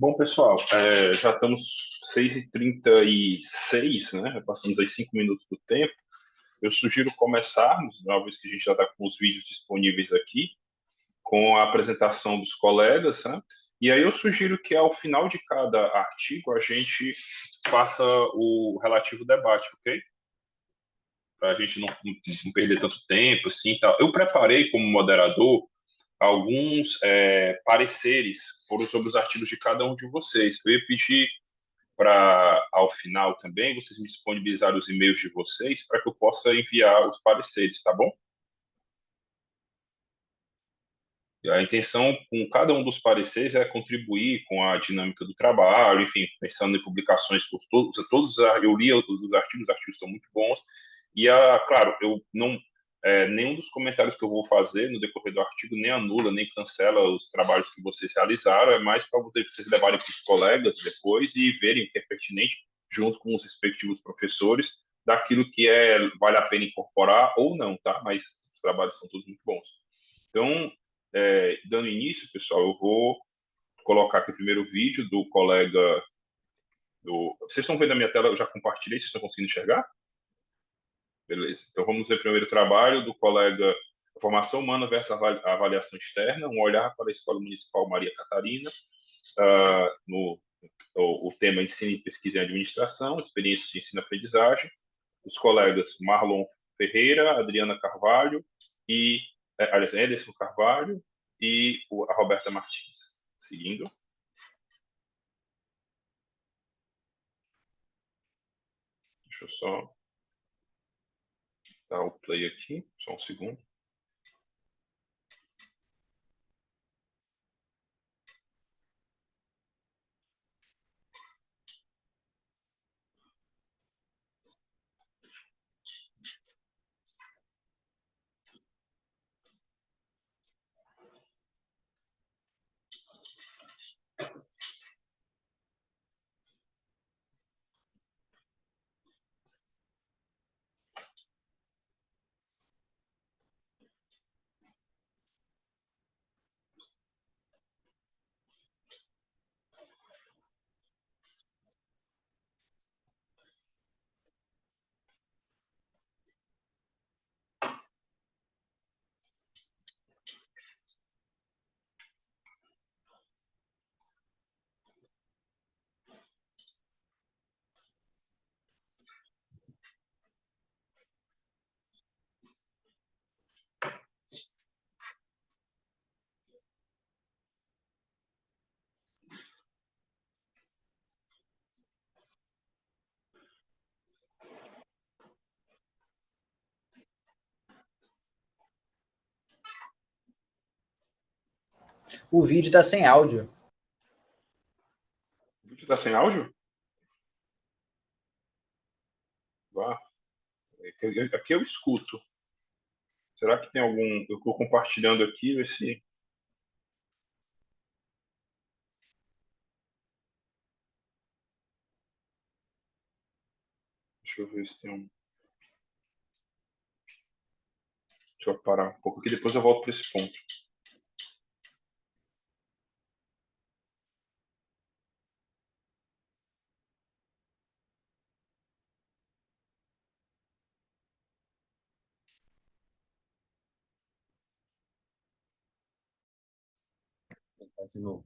Bom, pessoal, já estamos 6h36, né? Passamos aí 5 minutos do tempo. Eu sugiro começarmos, uma vez que a gente já está com os vídeos disponíveis aqui, com a apresentação dos colegas, né? E aí eu sugiro que ao final de cada artigo a gente faça o relativo debate, ok? Para a gente não perder tanto tempo, assim, tal. Eu preparei como moderador alguns pareceres foram sobre os artigos de cada um de vocês. Eu ia pedir para, ao final também, vocês me disponibilizarem os e-mails de vocês para que eu possa enviar os pareceres, tá bom? E a intenção com cada um dos pareceres é contribuir com a dinâmica do trabalho, enfim, pensando em publicações, eu li os artigos são muito bons, e, claro, eu não, nenhum dos comentários que eu vou fazer no decorrer do artigo nem anula, nem cancela os trabalhos que vocês realizaram, é mais para vocês levarem para os colegas depois e verem o que é pertinente, junto com os respectivos professores, daquilo que vale a pena incorporar ou não, tá? Mas os trabalhos são todos muito bons. Então, dando início, pessoal, eu vou colocar aqui o primeiro vídeo do colega. Vocês estão vendo a minha tela? Eu já compartilhei, vocês estão conseguindo enxergar? Beleza. Então vamos ver o primeiro trabalho do colega Formação Humana versus Avaliação Externa, um olhar para a Escola Municipal Maria Catarina, no o tema Ensino, Pesquisa e Administração, Experiências de Ensino-Aprendizagem, os colegas Marlon Ferreira, Adriana Carvalho e, aliás, Ederson Carvalho e a Roberta Martins. Seguindo. Deixa eu só dar o play aqui, só um segundo. O vídeo está sem áudio. O vídeo está sem áudio? Vá. Aqui eu escuto. Será que tem algum. Eu estou compartilhando aqui, ver se. Deixa eu ver se tem um. Deixa eu parar um pouco aqui, depois eu volto para esse ponto. De novo.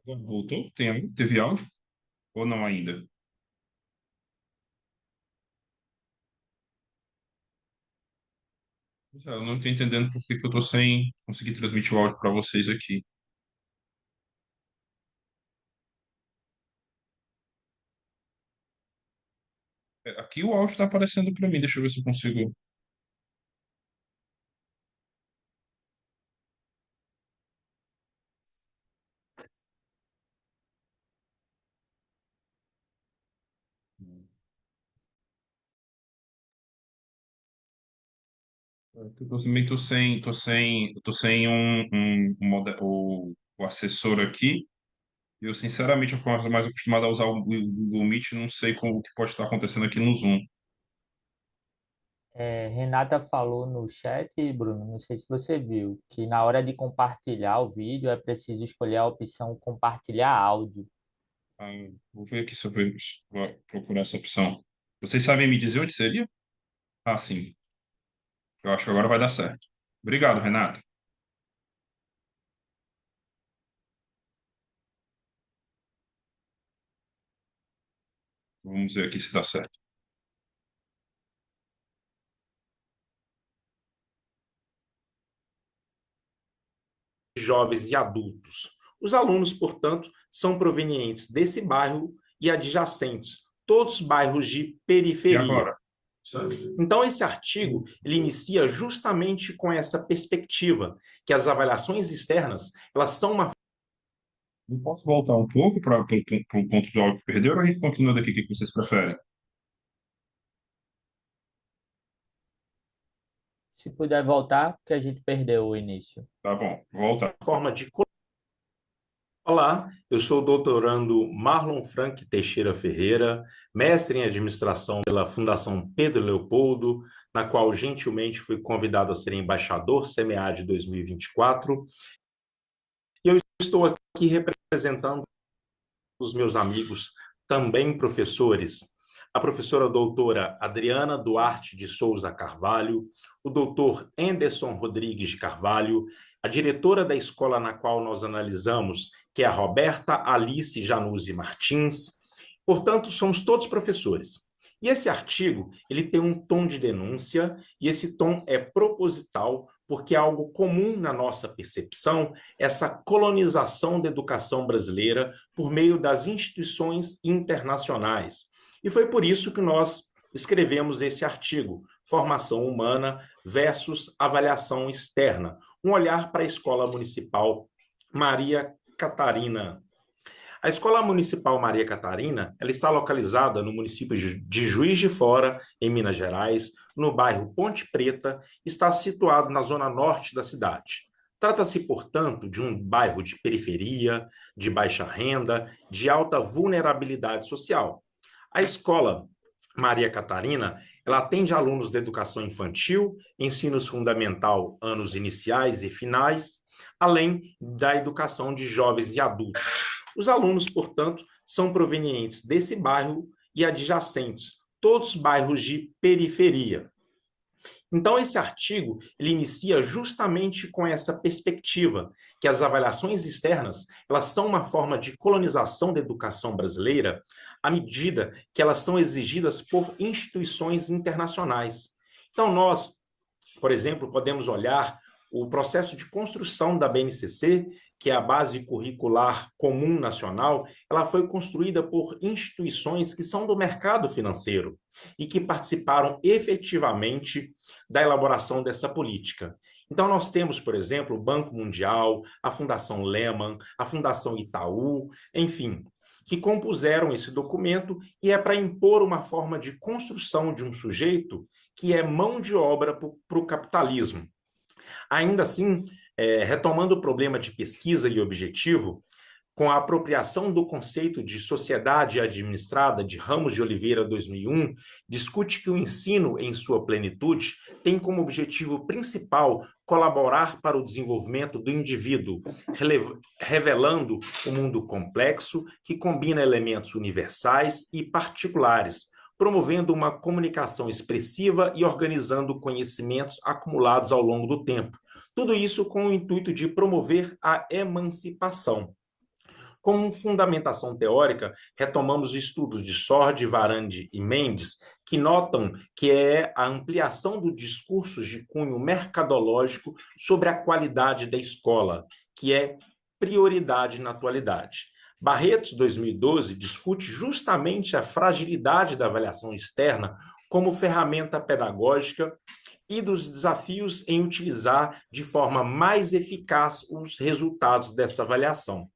Voltou? Teve áudio? Ou não ainda? Eu não estou entendendo por que eu estou sem conseguir transmitir o áudio para vocês aqui. Aqui o áudio está aparecendo para mim, deixa eu ver se eu consigo. Eu também tô sem o assessor aqui. Eu, sinceramente, eu estou mais acostumado a usar o Google Meet, não sei como o que pode estar acontecendo aqui no Zoom. Renata falou no chat, Bruno, não sei se você viu, que na hora de compartilhar o vídeo é preciso escolher a opção compartilhar áudio. Ah, vou ver aqui se vou procurar essa opção. Vocês sabem me dizer onde seria? Ah, sim. Eu acho que agora vai dar certo. Obrigado, Renata. Vamos ver aqui se dá certo. Jovens e adultos. Os alunos, portanto, são provenientes desse bairro e adjacentes, todos bairros de E periferia. agora? Então, esse artigo ele inicia justamente com essa perspectiva, que as avaliações externas elas são uma. Eu posso voltar um pouco para o ponto de áudio que perdeu ou a gente continua daqui? O que vocês preferem? Se puder voltar, porque a gente perdeu o início. Tá bom, volta. Forma de. Olá, eu sou o doutorando Marlon Frank Teixeira Ferreira, mestre em administração pela Fundação Pedro Leopoldo, na qual gentilmente fui convidado a ser embaixador CMA de 2024. E eu estou aqui representando os meus amigos, também professores, a professora doutora Adriana Duarte de Souza Carvalho, o doutor Anderson Rodrigues de Carvalho, a diretora da escola na qual nós analisamos, que é a Roberta Alice Januzzi Martins. Portanto, somos todos professores. E esse artigo, ele tem um tom de denúncia, e esse tom é proposital, porque é algo comum na nossa percepção, essa colonização da educação brasileira por meio das instituições internacionais. E foi por isso que nós escrevemos esse artigo, Formação Humana versus Avaliação Externa, um olhar para a Escola Municipal Maria Catarina. A Escola Municipal Maria Catarina, ela está localizada no município de Juiz de Fora, em Minas Gerais, no bairro Ponte Preta, está situado na zona norte da cidade. Trata-se, portanto, de um bairro de periferia, de baixa renda, de alta vulnerabilidade social. A escola Maria Catarina, ela atende alunos da educação infantil, ensino fundamental, anos iniciais e finais, além da educação de jovens e adultos. Os alunos, portanto, são provenientes desse bairro e adjacentes, todos bairros de periferia. Então, esse artigo ele inicia justamente com essa perspectiva, que as avaliações externas elas são uma forma de colonização da educação brasileira à medida que elas são exigidas por instituições internacionais. Então, nós, por exemplo, podemos olhar o processo de construção da BNCC, que é a Base Curricular Comum Nacional, ela foi construída por instituições que são do mercado financeiro e que participaram efetivamente da elaboração dessa política. Então, nós temos, por exemplo, o Banco Mundial, a Fundação Lehman, a Fundação Itaú, enfim, que compuseram esse documento e é para impor uma forma de construção de um sujeito que é mão de obra para o capitalismo. Ainda assim, retomando o problema de pesquisa e objetivo, com a apropriação do conceito de sociedade administrada de Ramos de Oliveira 2001, discute que o ensino, em sua plenitude, tem como objetivo principal colaborar para o desenvolvimento do indivíduo, revelando um mundo complexo que combina elementos universais e particulares, promovendo uma comunicação expressiva e organizando conhecimentos acumulados ao longo do tempo. Tudo isso com o intuito de promover a emancipação. Como fundamentação teórica, retomamos estudos de Sordi, Varandi e Mendes, que notam que é a ampliação do discurso de cunho mercadológico sobre a qualidade da escola, que é prioridade na atualidade. Barretos, 2012, discute justamente a fragilidade da avaliação externa como ferramenta pedagógica e dos desafios em utilizar de forma mais eficaz os resultados dessa avaliação.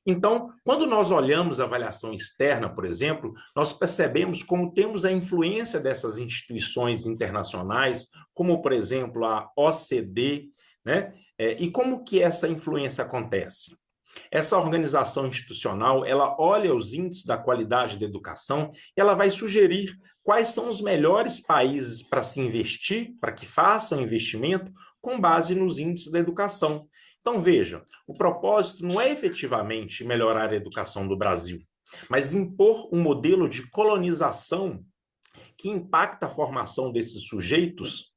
Então, quando nós olhamos a avaliação externa, por exemplo, nós percebemos como temos a influência dessas instituições internacionais, como, por exemplo, a OCDE, né? E como que essa influência acontece? Essa organização institucional, ela olha os índices da qualidade da educação e ela vai sugerir quais são os melhores países para se investir, para que façam investimento com base nos índices da educação. Então, veja, o propósito não é efetivamente melhorar a educação do Brasil, mas impor um modelo de colonização que impacta a formação desses sujeitos.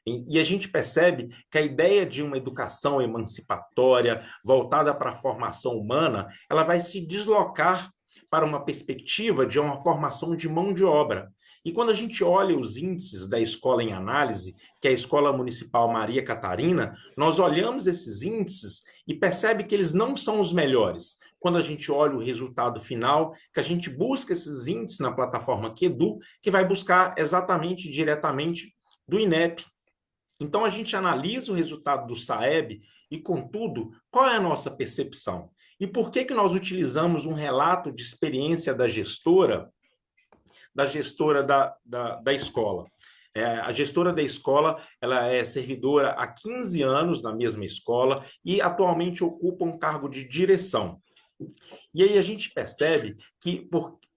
E a gente percebe que a ideia de uma educação emancipatória, voltada para a formação humana, ela vai se deslocar para uma perspectiva de uma formação de mão de obra. E quando a gente olha os índices da escola em análise, que é a Escola Municipal Maria Catarina, nós olhamos esses índices e percebe que eles não são os melhores. Quando a gente olha o resultado final, que a gente busca esses índices na plataforma Quedu, que vai buscar exatamente diretamente do INEP. Então, a gente analisa o resultado do SAEB e, contudo, qual é a nossa percepção? E por que nós utilizamos um relato de experiência da gestora da escola? A gestora da escola, ela é servidora há 15 anos na mesma escola e atualmente ocupa um cargo de direção. E aí a gente percebe que,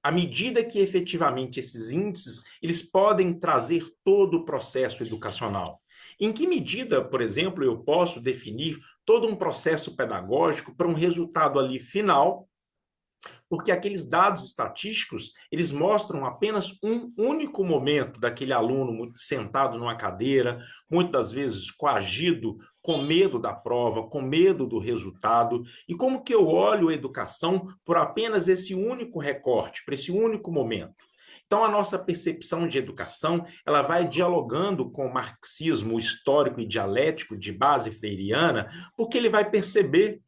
à medida que efetivamente esses índices, eles podem trazer todo o processo educacional. Em que medida, por exemplo, eu posso definir todo um processo pedagógico para um resultado ali final, porque aqueles dados estatísticos, eles mostram apenas um único momento daquele aluno sentado numa cadeira, muitas vezes coagido, com medo da prova, com medo do resultado, e como que eu olho a educação por apenas esse único recorte, para esse único momento. Então, a nossa percepção de educação, ela vai dialogando com o marxismo histórico e dialético de base freiriana, porque ele vai perceber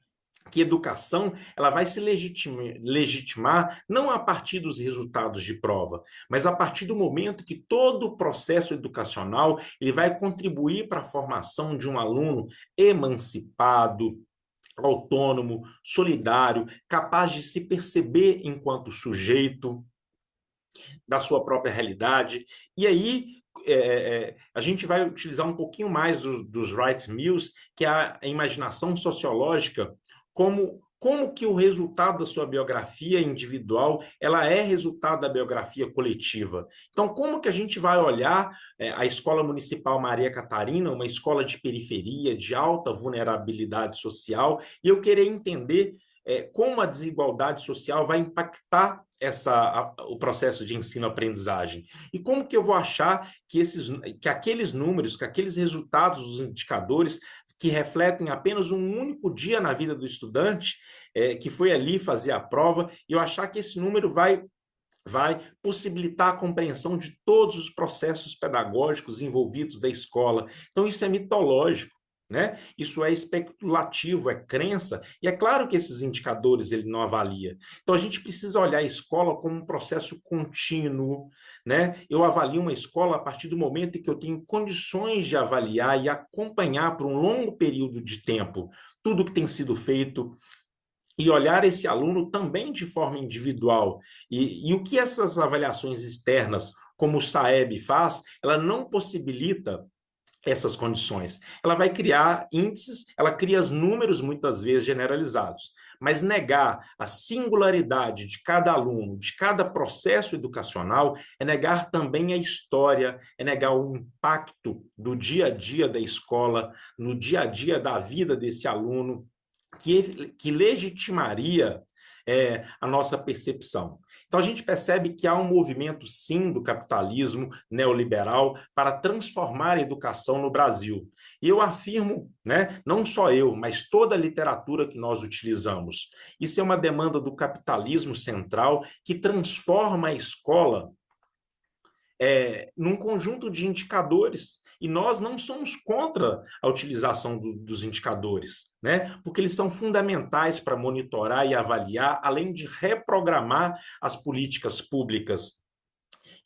que educação ela vai se legitimar não a partir dos resultados de prova, mas a partir do momento que todo o processo educacional ele vai contribuir para a formação de um aluno emancipado, autônomo, solidário, capaz de se perceber enquanto sujeito da sua própria realidade. E aí a gente vai utilizar um pouquinho mais dos Wright Mills, que é a imaginação sociológica, como que o resultado da sua biografia individual ela é resultado da biografia coletiva. Então, como que a gente vai olhar a Escola Municipal Maria Catarina, uma escola de periferia, de alta vulnerabilidade social, e eu querer entender como a desigualdade social vai impactar o processo de ensino-aprendizagem. E como que eu vou achar que aqueles números, que aqueles resultados dos indicadores que refletem apenas um único dia na vida do estudante, que foi ali fazer a prova, e eu achar que esse número vai possibilitar a compreensão de todos os processos pedagógicos envolvidos da escola. Então, isso é mitológico, né? Isso é especulativo, é crença, e é claro que esses indicadores ele não avalia. Então, a gente precisa olhar a escola como um processo contínuo, né? Eu avalio uma escola a partir do momento em que eu tenho condições de avaliar e acompanhar por um longo período de tempo tudo que tem sido feito, e olhar esse aluno também de forma individual. E o que essas avaliações externas, como o SAEB faz, ela não possibilita essas condições. Ela vai criar índices, ela cria os números muitas vezes generalizados, mas negar a singularidade de cada aluno, de cada processo educacional, é negar também a história, é negar o impacto do dia a dia da escola, no dia a dia da vida desse aluno, que legitimaria a nossa percepção. Então, a gente percebe que há um movimento, sim, do capitalismo neoliberal para transformar a educação no Brasil. E eu afirmo, né, não só eu, mas toda a literatura que nós utilizamos, isso é uma demanda do capitalismo central que transforma a escola num conjunto de indicadores. E nós não somos contra a utilização dos indicadores, né? Porque eles são fundamentais para monitorar e avaliar, além de reprogramar as políticas públicas.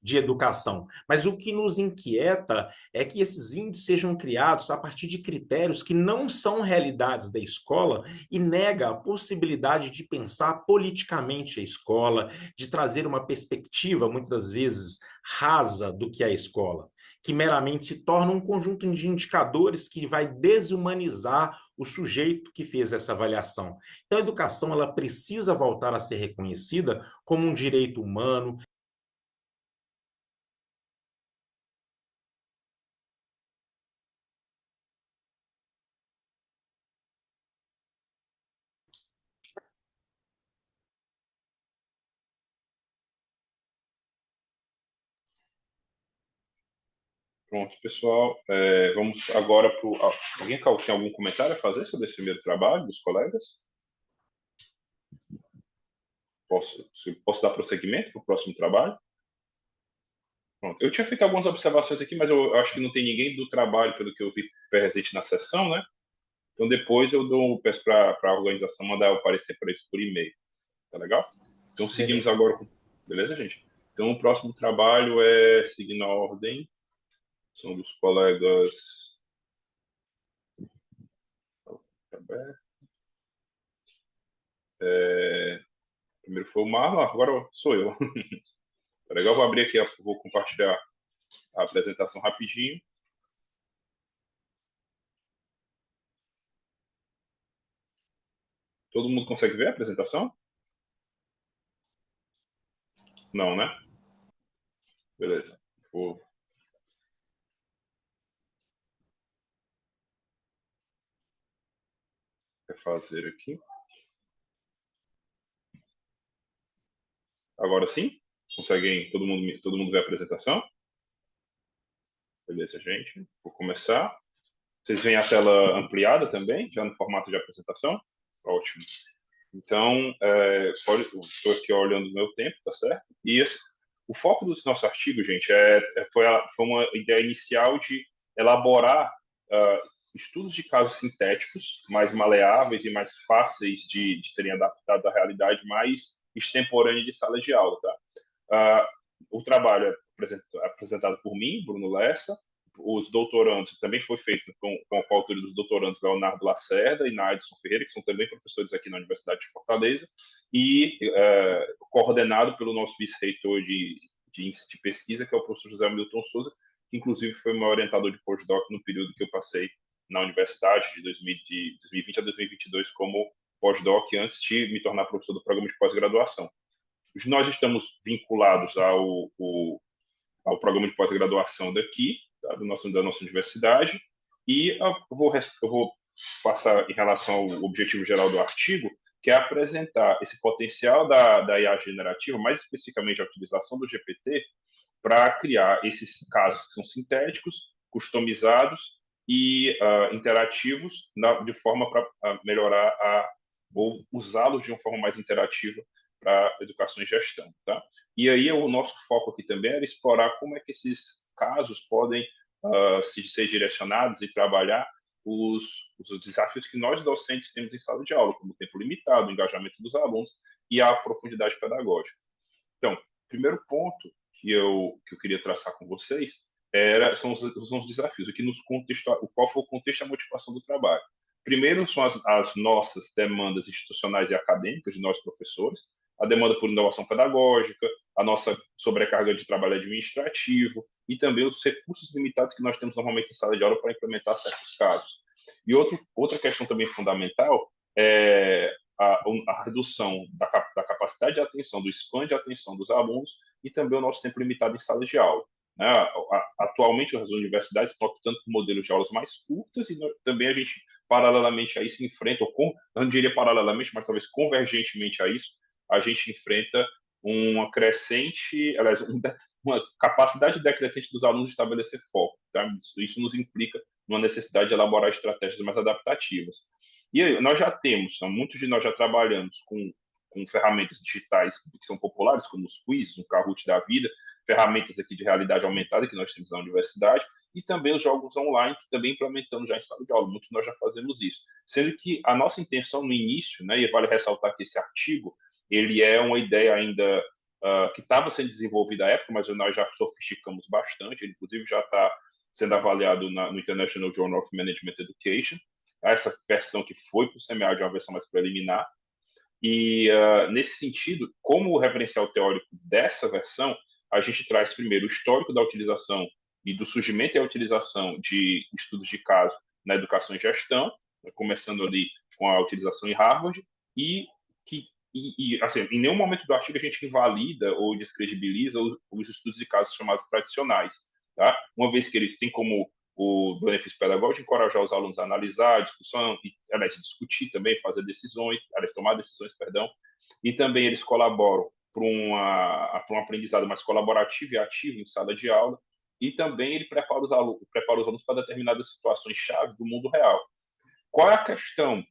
de educação. Mas o que nos inquieta é que esses índices sejam criados a partir de critérios que não são realidades da escola e nega a possibilidade de pensar politicamente a escola, de trazer uma perspectiva, muitas das vezes, rasa do que é a escola, que meramente se torna um conjunto de indicadores que vai desumanizar o sujeito que fez essa avaliação. Então, a educação ela precisa voltar a ser reconhecida como um direito humano. Pronto, pessoal. Vamos agora para o... Alguém tem algum comentário a fazer sobre esse primeiro trabalho dos colegas? Posso dar prosseguimento para o próximo trabalho? Pronto. Eu tinha feito algumas observações aqui, mas eu acho que não tem ninguém do trabalho, pelo que eu vi presente na sessão, né? Então, depois peço para a organização mandar o parecer para isso por e-mail. Tá legal? Então, seguimos agora. Beleza, gente? Então, o próximo trabalho é seguindo a ordem. São dos colegas. Primeiro foi o Marlon, agora sou eu. Tá legal? Vou abrir aqui, vou compartilhar a apresentação rapidinho. Todo mundo consegue ver a apresentação? Não, né? Beleza. Vou refazer aqui. Agora sim? Conseguem? Todo mundo ver a apresentação? Beleza, gente. Vou começar. Vocês veem a tela ampliada também, já no formato de apresentação? Ótimo. Então, estou aqui olhando o meu tempo, tá certo? E o foco do nosso artigo, gente, foi uma ideia inicial de elaborar estudos de casos sintéticos, mais maleáveis e mais fáceis de serem adaptados à realidade mais extemporânea de sala de aula, tá? O trabalho é apresentado por mim, Bruno Lessa. Os doutorandos também foi feito com a coautoria dos doutorandos Leonardo Lacerda e Naidson Ferreira, que são também professores aqui na Universidade de Fortaleza, e coordenado pelo nosso vice-reitor de pesquisa, que é o professor José Milton Souza, que inclusive foi meu orientador de postdoc no período que eu passei na universidade, de 2020 a 2022, como postdoc, antes de me tornar professor do programa de pós-graduação. Nós estamos vinculados ao programa de pós-graduação daqui, tá, da nossa universidade, e eu vou passar em relação ao objetivo geral do artigo, que é apresentar esse potencial da IA generativa, mais especificamente a utilização do GPT, para criar esses casos que são sintéticos, customizados e interativos, de forma para melhorar ou usá-los de uma forma mais interativa para educação e gestão, tá? E aí o nosso foco aqui também era explorar como é que esses casos podem ser direcionados e trabalhar os desafios que nós docentes temos em sala de aula, como o tempo limitado, o engajamento dos alunos e a profundidade pedagógica. Então, primeiro ponto que eu queria traçar com vocês são os desafios, qual foi o contexto e a motivação do trabalho. Primeiro são as nossas demandas institucionais e acadêmicas de nós professores, a demanda por inovação pedagógica, a nossa sobrecarga de trabalho administrativo e também os recursos limitados que nós temos normalmente em sala de aula para implementar certos casos. E outra questão também fundamental é a redução da capacidade de atenção, do span de atenção dos alunos e também o nosso tempo limitado em sala de aula. Né? Atualmente, as universidades estão optando por modelos de aulas mais curtas e também a gente, paralelamente a isso, enfrenta, eu não diria paralelamente, mas talvez convergentemente a isso, a gente enfrenta uma crescente, aliás, uma capacidade decrescente dos alunos de estabelecer foco. Tá? Isso nos implica numa necessidade de elaborar estratégias mais adaptativas. E aí, muitos de nós já trabalhamos com ferramentas digitais que são populares, como os quizzes, o Kahoot da vida, ferramentas aqui de realidade aumentada que nós temos na universidade, e também os jogos online, que também implementamos já em sala de aula. Muitos de nós já fazemos isso. Sendo que a nossa intenção no início, né, e vale ressaltar que esse artigo, ele é uma ideia ainda que estava sendo desenvolvido à época, mas nós já sofisticamos bastante. Ele, inclusive, já está sendo avaliado no International Journal of Management Education. Essa versão que foi para o semiárido é uma versão mais preliminar. E, nesse sentido, como referencial teórico dessa versão, a gente traz primeiro o histórico da utilização e do surgimento e a utilização de estudos de caso na educação e gestão, começando ali com a utilização em Harvard, e assim, em nenhum momento do artigo a gente invalida ou descredibiliza os estudos de casos chamados tradicionais, tá? Uma vez que eles têm como o benefício pedagógico encorajar os alunos a analisar, discussão, discutir também, fazer decisões, tomar decisões, perdão, e também eles colaboram para um aprendizado mais colaborativo e ativo em sala de aula, e também ele prepara os alunos para determinadas situações-chave do mundo real. Qual é a questão?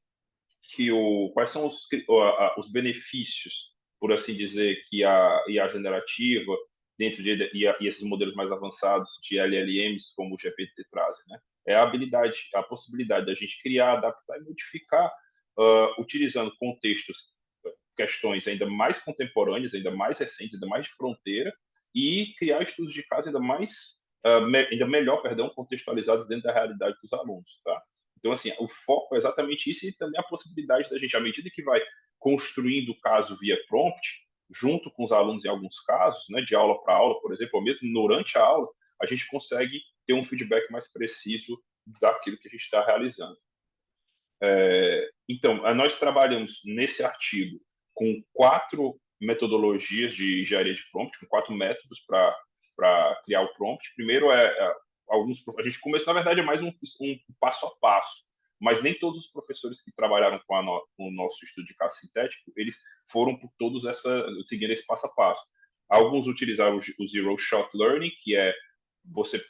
Quais são os benefícios, por assim dizer, que a IA generativa, dentro de e esses modelos mais avançados de LLMs, como o GPT trazem, né? É a possibilidade da gente criar, adaptar e modificar, utilizando contextos, questões ainda mais contemporâneas, ainda mais recentes, ainda mais de fronteira, e criar estudos de caso ainda melhor, contextualizados dentro da realidade dos alunos, tá? Então, assim, o foco é exatamente isso, e também a possibilidade da gente, à medida que vai construindo o caso via prompt, junto com os alunos em alguns casos, né, de aula para aula, por exemplo, ou mesmo durante a aula, a gente consegue ter um feedback mais preciso daquilo que a gente está realizando. Então, nós trabalhamos nesse artigo com 4 metodologias de engenharia de prompt, com 4 métodos para criar o prompt. Primeiro a gente começou, na verdade, é mais um passo a passo, mas nem todos os professores que trabalharam com o nosso estudo de caso sintético, eles foram por todos seguindo esse passo a passo. Alguns utilizaram o Zero Shot Learning, que é você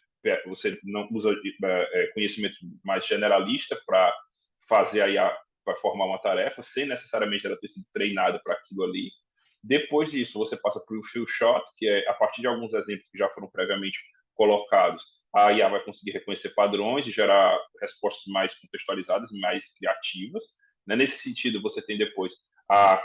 não usa conhecimento mais generalista para fazer a IA, para formar uma tarefa, sem necessariamente ela ter sido treinada para aquilo ali. Depois disso, você passa para o Few Shot, que é a partir de alguns exemplos que já foram previamente colocados, a IA vai conseguir reconhecer padrões e gerar respostas mais contextualizadas, mais criativas. Né? Nesse sentido, você tem depois a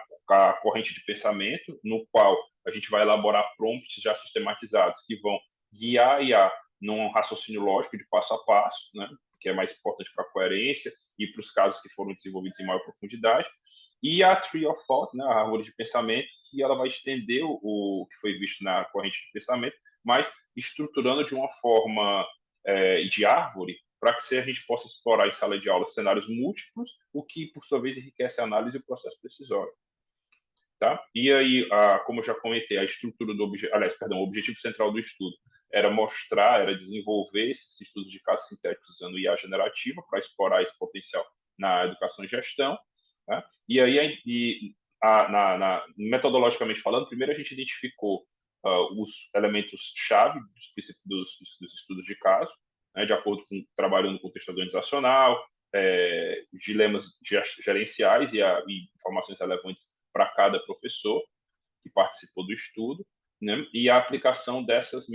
corrente de pensamento, no qual a gente vai elaborar prompts já sistematizados, que vão guiar a IA num raciocínio lógico de passo a passo, né? Que é mais importante para a coerência e para os casos que foram desenvolvidos em maior profundidade. E a Tree of Thought, né, a árvore de pensamento, que ela vai estender o que foi visto na corrente de pensamento, mas estruturando de uma forma de árvore, para que a gente possa explorar em sala de aula cenários múltiplos, o que, por sua vez, enriquece a análise e o processo decisório. Tá? E aí, como eu já comentei, a estrutura do o objetivo central do estudo era desenvolver esses estudos de casos sintéticos usando IA generativa para explorar esse potencial na educação e gestão. Tá? E aí, metodologicamente falando, primeiro a gente identificou os elementos-chave dos estudos de caso, né, de acordo com trabalhando no contexto organizacional, dilemas gerenciais e informações relevantes para cada professor que participou do estudo, né, e a aplicação dessas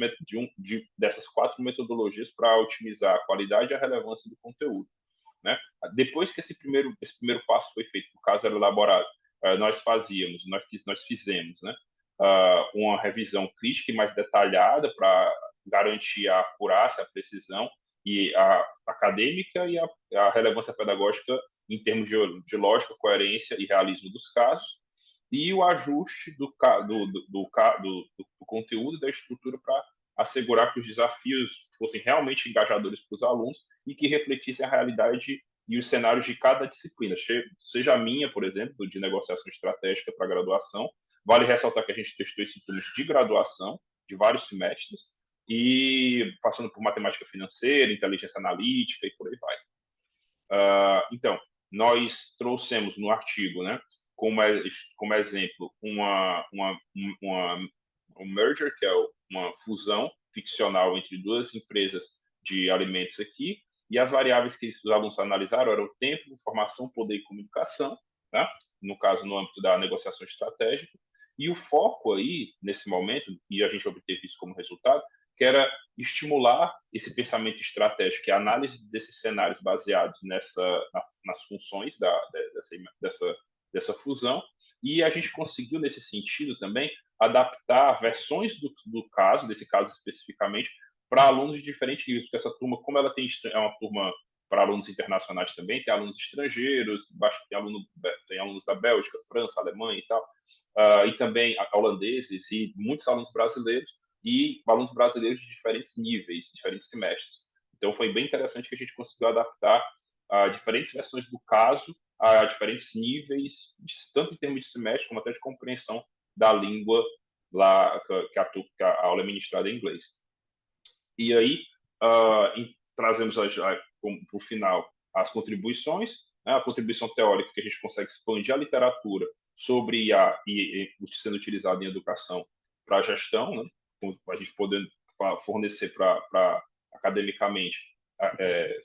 4 metodologias para otimizar a qualidade e a relevância do conteúdo. Né? Depois que esse primeiro passo foi feito, o caso era elaborado, nós fizemos, né, uma revisão crítica e mais detalhada para garantir a acurácia, a precisão e a acadêmica e a relevância pedagógica em termos de lógica, coerência e realismo dos casos, e o ajuste do conteúdo e da estrutura para assegurar que os desafios fossem realmente engajadores para os alunos e que refletissem a realidade e os cenários de cada disciplina, seja a minha, por exemplo, de negociação estratégica para graduação. Vale ressaltar que a gente testou esses turnos de graduação, de vários semestres, e passando por matemática financeira, inteligência analítica e por aí vai. Então, nós trouxemos no artigo, né, como exemplo, um merger, que é uma fusão ficcional entre 2 empresas de alimentos aqui, e as variáveis que os alunos analisaram eram o tempo, informação, poder e comunicação, tá? No caso, no âmbito da negociação estratégica, e o foco aí, nesse momento, e a gente obteve isso como resultado, que era estimular esse pensamento estratégico, que é a análise desses cenários baseados nas funções dessa fusão, e a gente conseguiu, nesse sentido também, adaptar versões do caso, desse caso especificamente, para alunos de diferentes níveis, porque essa turma, como ela é uma turma para alunos internacionais também, tem alunos estrangeiros, tem alunos da Bélgica, França, Alemanha e tal, e também holandeses e muitos alunos brasileiros, e alunos brasileiros de diferentes níveis, diferentes semestres. Então, foi bem interessante que a gente conseguiu adaptar diferentes versões do caso a diferentes níveis, tanto em termos de semestre como até de compreensão da língua lá que a aula é ministrada em inglês. E aí, trazemos para o final as contribuições, né? A contribuição teórica, que a gente consegue expandir a literatura sobre IA e sendo utilizada em educação para a gestão, né? A gente podendo fornecer para academicamente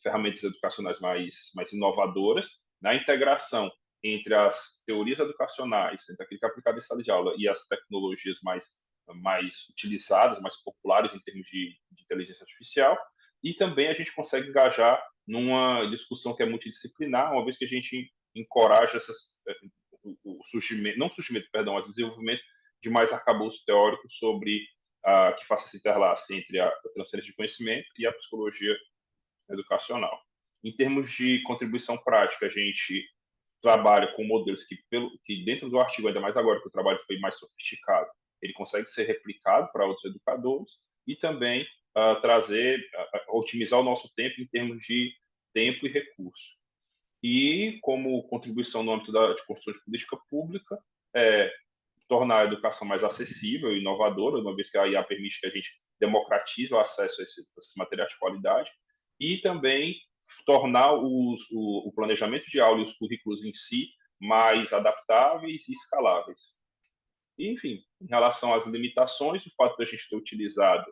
ferramentas educacionais mais inovadoras, na integração entre as teorias educacionais, entre aquilo que é aplicado em sala de aula e as tecnologias mais utilizadas, mais populares em termos de inteligência artificial, e também a gente consegue engajar numa discussão que é multidisciplinar, uma vez que a gente encoraja o desenvolvimento de mais arcabouços teóricos sobre que faça esse interlace entre a transferência de conhecimento e a psicologia educacional. Em termos de contribuição prática, a gente trabalha com modelos que dentro do artigo, ainda mais agora que o trabalho foi mais sofisticado, ele consegue ser replicado para outros educadores e também otimizar o nosso tempo em termos de tempo e recurso. E como contribuição no âmbito de construção de política pública, tornar a educação mais acessível e inovadora, uma vez que a IA permite que a gente democratize o acesso a esses materiais de qualidade, e também tornar o planejamento de aula e os currículos em si mais adaptáveis e escaláveis. E, enfim, em relação às limitações, o fato de a gente ter utilizado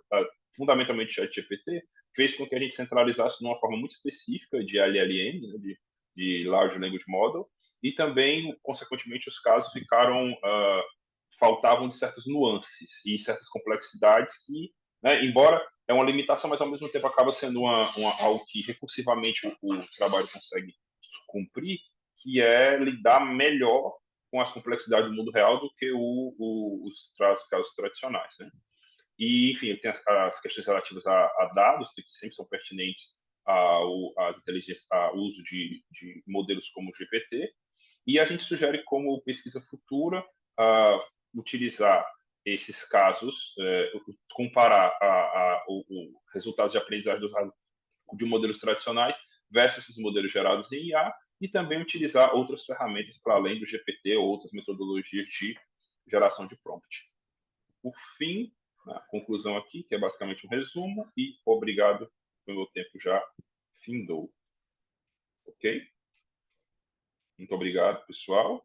fundamentalmente o ChatGPT fez com que a gente centralizasse numa forma muito específica de LLM, né, de Large Language Model, e também, consequentemente, os casos faltavam de certas nuances e certas complexidades que, né, embora é uma limitação, mas ao mesmo tempo acaba sendo algo que recursivamente o trabalho consegue cumprir, que é lidar melhor com as complexidades do mundo real do que os casos tradicionais, né? E, enfim, tem as questões relativas a dados, que sempre são pertinentes ao uso de modelos como o GPT, e a gente sugere como pesquisa futura utilizar esses casos, comparar os resultados de aprendizagem de modelos tradicionais versus esses modelos gerados em IA, e também utilizar outras ferramentas para além do GPT ou outras metodologias de geração de prompt. Por fim, a conclusão aqui, que é basicamente um resumo, e obrigado pelo tempo já findou. Ok? Muito obrigado, pessoal.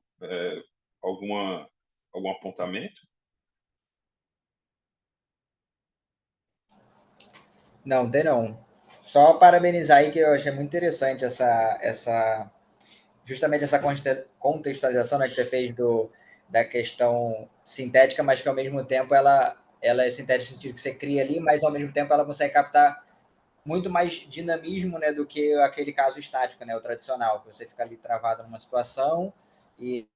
Algum apontamento? Não, tem não. Só parabenizar aí, que eu achei muito interessante justamente essa contextualização, né, que você fez da questão sintética, mas que ao mesmo tempo ela é sintética no sentido que você cria ali, mas ao mesmo tempo ela consegue captar muito mais dinamismo, né, do que aquele caso estático, né, o tradicional, que você fica ali travado numa situação e...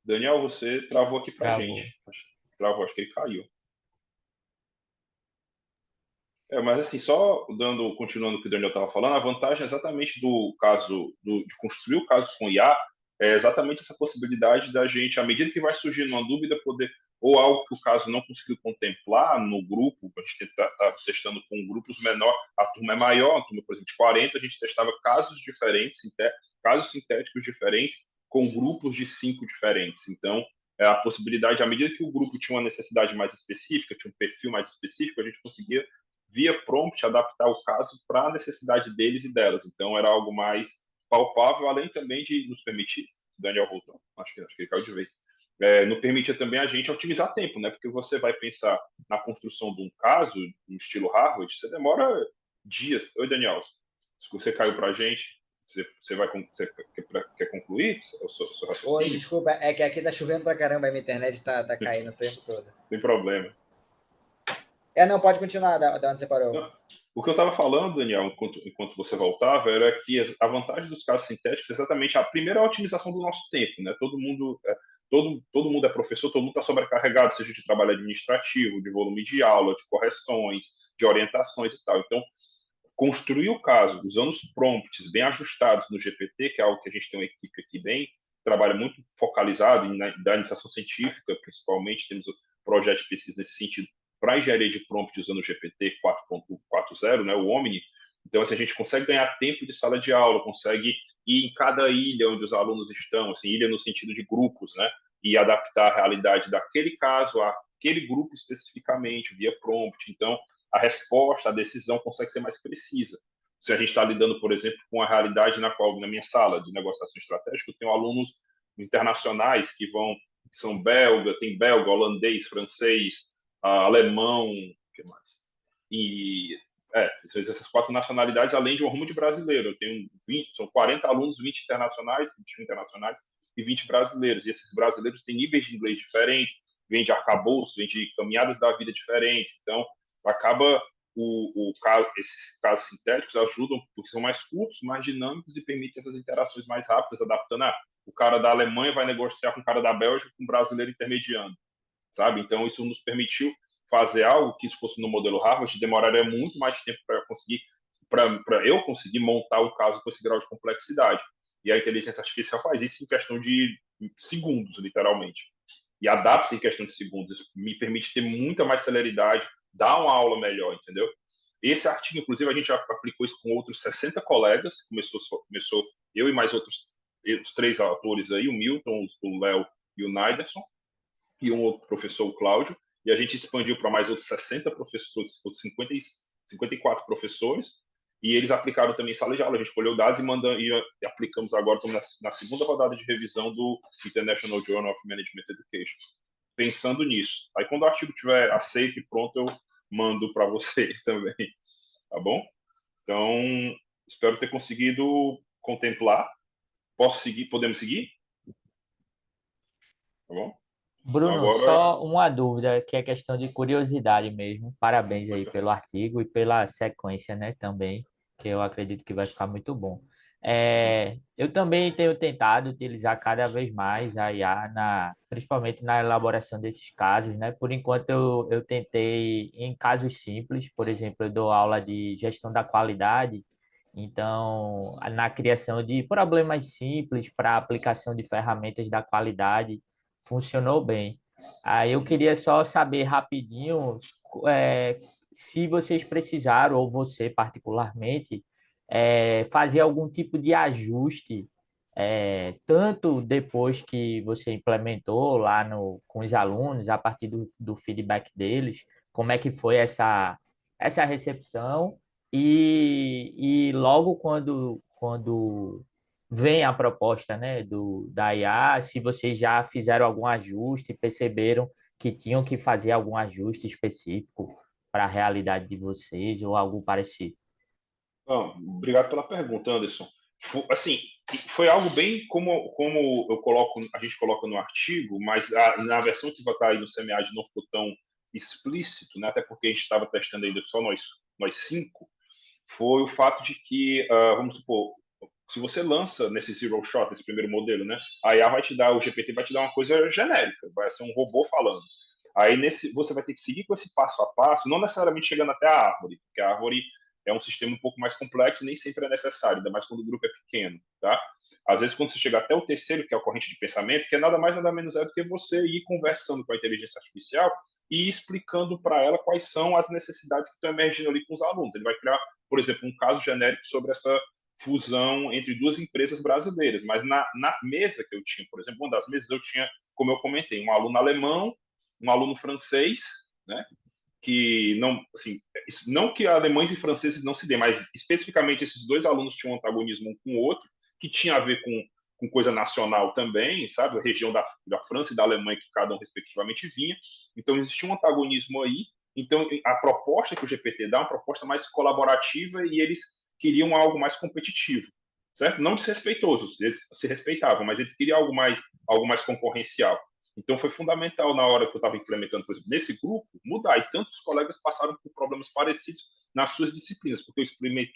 Daniel, você travou aqui para a gente. Travou, acho que ele caiu. Mas assim, continuando o que o Daniel estava falando, a vantagem exatamente do caso, de construir o caso com IA, é exatamente essa possibilidade da gente, à medida que vai surgindo uma dúvida, poder, ou algo que o caso não conseguiu contemplar no grupo, a gente está testando com grupos menor, a turma é maior, a turma, por exemplo, de 40, a gente testava casos diferentes, casos sintéticos diferentes, com grupos de 5 diferentes. Então, a possibilidade, à medida que o grupo tinha uma necessidade mais específica, tinha um perfil mais específico, a gente conseguia via prompt, adaptar o caso para a necessidade deles e delas. Então, era algo mais palpável, além também de nos permitir, Daniel voltou, acho que ele caiu de vez, não permitia também a gente otimizar tempo, né? Porque você vai pensar na construção de um caso, no estilo Harvard, você demora dias. Oi, Daniel, se você caiu para a gente, você quer concluir o seu raciocínio? Oi, desculpa, é que aqui tá chovendo pra caramba, a minha internet tá caindo o tempo todo. Sem problema. Não, pode continuar da onde você parou. O que eu estava falando, Daniel, enquanto você voltava, era que a vantagem dos casos sintéticos é exatamente a primeira é a otimização do nosso tempo, né? Todo mundo é professor, todo mundo está sobrecarregado, seja de trabalho administrativo, de volume de aula, de correções, de orientações e tal. Então, construir o caso usando os prompts bem ajustados no GPT, que é algo que a gente tem uma equipe aqui bem, trabalha muito focalizado da iniciação científica, principalmente, temos um projeto de pesquisa nesse sentido, para engenharia de prompt usando o GPT 4.40, né, o Omni. Então, assim, a gente consegue ganhar tempo de sala de aula, consegue ir em cada ilha onde os alunos estão, assim, ilha no sentido de grupos, né, e adaptar a realidade daquele caso àquele grupo especificamente, via prompt. Então, a resposta, a decisão consegue ser mais precisa. Se a gente está lidando, por exemplo, com a realidade na qual, na minha sala de negociação estratégica, eu tenho alunos internacionais que são belga, tem belga, holandês, francês, alemão, o que mais? E às vezes essas 4 nacionalidades, além de um rumo de brasileiro. Eu tenho 20, são 40 alunos, 20 internacionais, 21 internacionais e 20 brasileiros. E esses brasileiros têm níveis de inglês diferentes, vêm de arcabouço, vêm de caminhadas da vida diferentes. Então, acaba esses casos sintéticos ajudam porque são mais curtos, mais dinâmicos e permitem essas interações mais rápidas, adaptando. O cara da Alemanha vai negociar com o cara da Bélgica, com um brasileiro intermediando, sabe? Então, isso nos permitiu fazer algo que, se fosse no modelo Harvard, demoraria muito mais tempo para eu conseguir montar o caso com esse grau de complexidade. E a inteligência artificial faz isso em questão de segundos, literalmente. E adapta em questão de segundos. Isso me permite ter muita mais celeridade, dar uma aula melhor, entendeu? Esse artigo, inclusive, a gente já aplicou isso com outros 60 colegas. Começou eu e mais os 3 autores aí, o Milton, o Léo e o Naiderson, e um outro professor, o Cláudio, e a gente expandiu para mais outros 60 professores, outros 54 professores, e eles aplicaram também em sala de aula. A gente colheu dados e aplicamos agora, estamos na segunda rodada de revisão do International Journal of Management Education, pensando nisso. Aí, quando o artigo estiver aceito e pronto, eu mando para vocês também, tá bom? Então, espero ter conseguido contemplar. Podemos seguir? Tá bom? Então, Bruno, agora, só uma dúvida, que é questão de curiosidade mesmo. Parabéns aí pelo artigo e pela sequência, né, também, que eu acredito que vai ficar muito bom. Eu também tenho tentado utilizar cada vez mais a IA, principalmente na elaboração desses casos, né? Por enquanto, eu tentei em casos simples, por exemplo, eu dou aula de gestão da qualidade, então, na criação de problemas simples para aplicação de ferramentas da qualidade, funcionou bem. Aí eu queria só saber rapidinho, é, se vocês precisaram, ou você particularmente, fazer algum tipo de ajuste, tanto depois que você implementou lá com os alunos, a partir do feedback deles, como é que foi essa recepção, e logo quando vem a proposta, né, da IA, se vocês já fizeram algum ajuste, perceberam que tinham que fazer algum ajuste específico para a realidade de vocês ou algo parecido. obrigado pela pergunta, Anderson. Assim, foi algo bem como a gente coloca no artigo, mas na versão que vai estar aí no SEMEAD não ficou tão explícito, né? Até porque a gente estava testando ainda só nós 5. Foi o fato de que, vamos supor, se você lança nesse Zero Shot, esse primeiro modelo, né? A IA o GPT vai te dar uma coisa genérica, vai ser um robô falando. Aí você vai ter que seguir com esse passo a passo, não necessariamente chegando até a árvore, porque a árvore é um sistema um pouco mais complexo e nem sempre é necessário, ainda mais quando o grupo é pequeno, tá? Às vezes, quando você chega até o terceiro, que é a corrente de pensamento, que é nada mais nada menos do que você ir conversando com a inteligência artificial e explicando para ela quais são as necessidades que estão emergindo ali com os alunos. Ele vai criar, por exemplo, um caso genérico sobre essa fusão entre 2 empresas brasileiras, mas na mesa que eu tinha, por exemplo, uma das mesas eu tinha, como eu comentei, um aluno alemão, um aluno francês, né? Que não, assim, não que alemães e franceses não se dêem, mas especificamente esses 2 alunos tinham um antagonismo um com o outro, que tinha a ver com coisa nacional também, sabe? A região da França e da Alemanha que cada um respectivamente vinha. Então existia um antagonismo aí. Então a proposta que o GPT dá é uma proposta mais colaborativa e eles queriam algo mais competitivo, certo? Não desrespeitoso, eles se respeitavam, mas eles queriam algo mais concorrencial. Então, foi fundamental na hora que eu estava implementando, por exemplo, nesse grupo, mudar. E tantos colegas passaram por problemas parecidos nas suas disciplinas, porque eu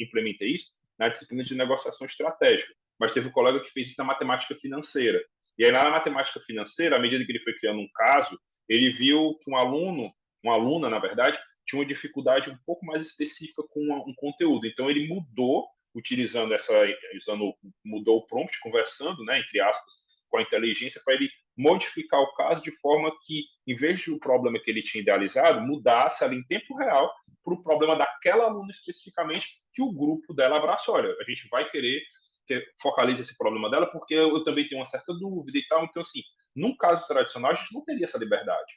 implementei isso na disciplina de negociação estratégica. Mas teve um colega que fez isso na matemática financeira. E aí, na matemática financeira, à medida que ele foi criando um caso, ele viu que um aluno, uma aluna, na verdade, tinha uma dificuldade um pouco mais específica com um conteúdo. Então, ele mudou, mudou o prompt, conversando, né, entre aspas, com a inteligência, para ele modificar o caso de forma que, em vez de o problema que ele tinha idealizado, mudasse ali em tempo real para o problema daquela aluna especificamente, que o grupo dela abraça. Olha, a gente vai querer que focalize esse problema dela, porque eu também tenho uma certa dúvida e tal. Então, assim, num caso tradicional, a gente não teria essa liberdade,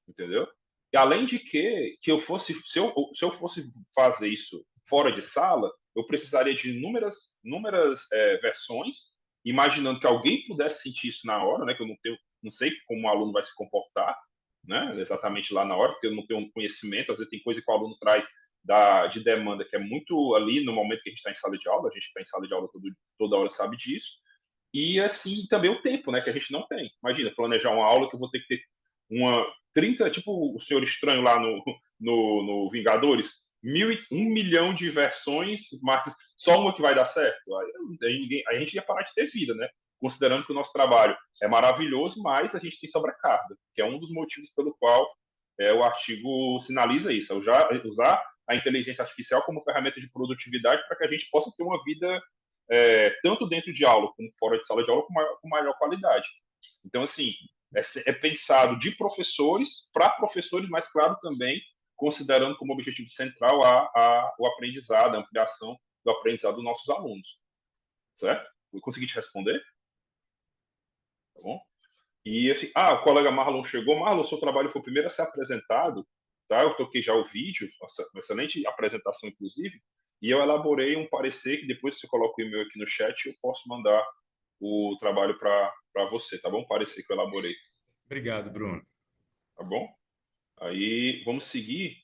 entendeu? E além de que eu fosse, se eu fosse fazer isso fora de sala, eu precisaria de inúmeras versões, imaginando que alguém pudesse sentir isso na hora, né? Que eu não sei como o aluno vai se comportar, né? Exatamente lá na hora, porque eu não tenho um conhecimento. Às vezes tem coisa que o aluno traz de demanda que é muito ali no momento que a gente está em sala de aula. A gente está em sala de aula toda hora sabe disso. E assim também o tempo, né? Que a gente não tem. Imagina planejar uma aula que eu vou ter que ter uma 30, tipo o Senhor Estranho lá no Vingadores, 1 milhão de versões, mas só uma que vai dar certo. Aí a gente ia parar de ter vida, né? Considerando que o nosso trabalho é maravilhoso, mas a gente tem sobrecarga, que é um dos motivos pelo qual o artigo sinaliza isso, usar a inteligência artificial como ferramenta de produtividade para que a gente possa ter uma vida tanto dentro de aula como fora de sala de aula com maior qualidade. Então, assim, é pensado de professores para professores, mas, claro, também considerando como objetivo central o aprendizado, a ampliação do aprendizado dos nossos alunos. Certo? Eu consegui te responder? Tá bom? E, assim, o colega Marlon chegou. Marlon, seu trabalho foi o primeiro a ser apresentado, tá? Eu toquei já o vídeo, uma excelente apresentação, inclusive, e eu elaborei um parecer que depois você coloca o e-mail aqui no chat, eu posso mandar o trabalho para você, tá bom? Parecer que eu elaborei. Obrigado, Bruno. Tá bom? Aí vamos seguir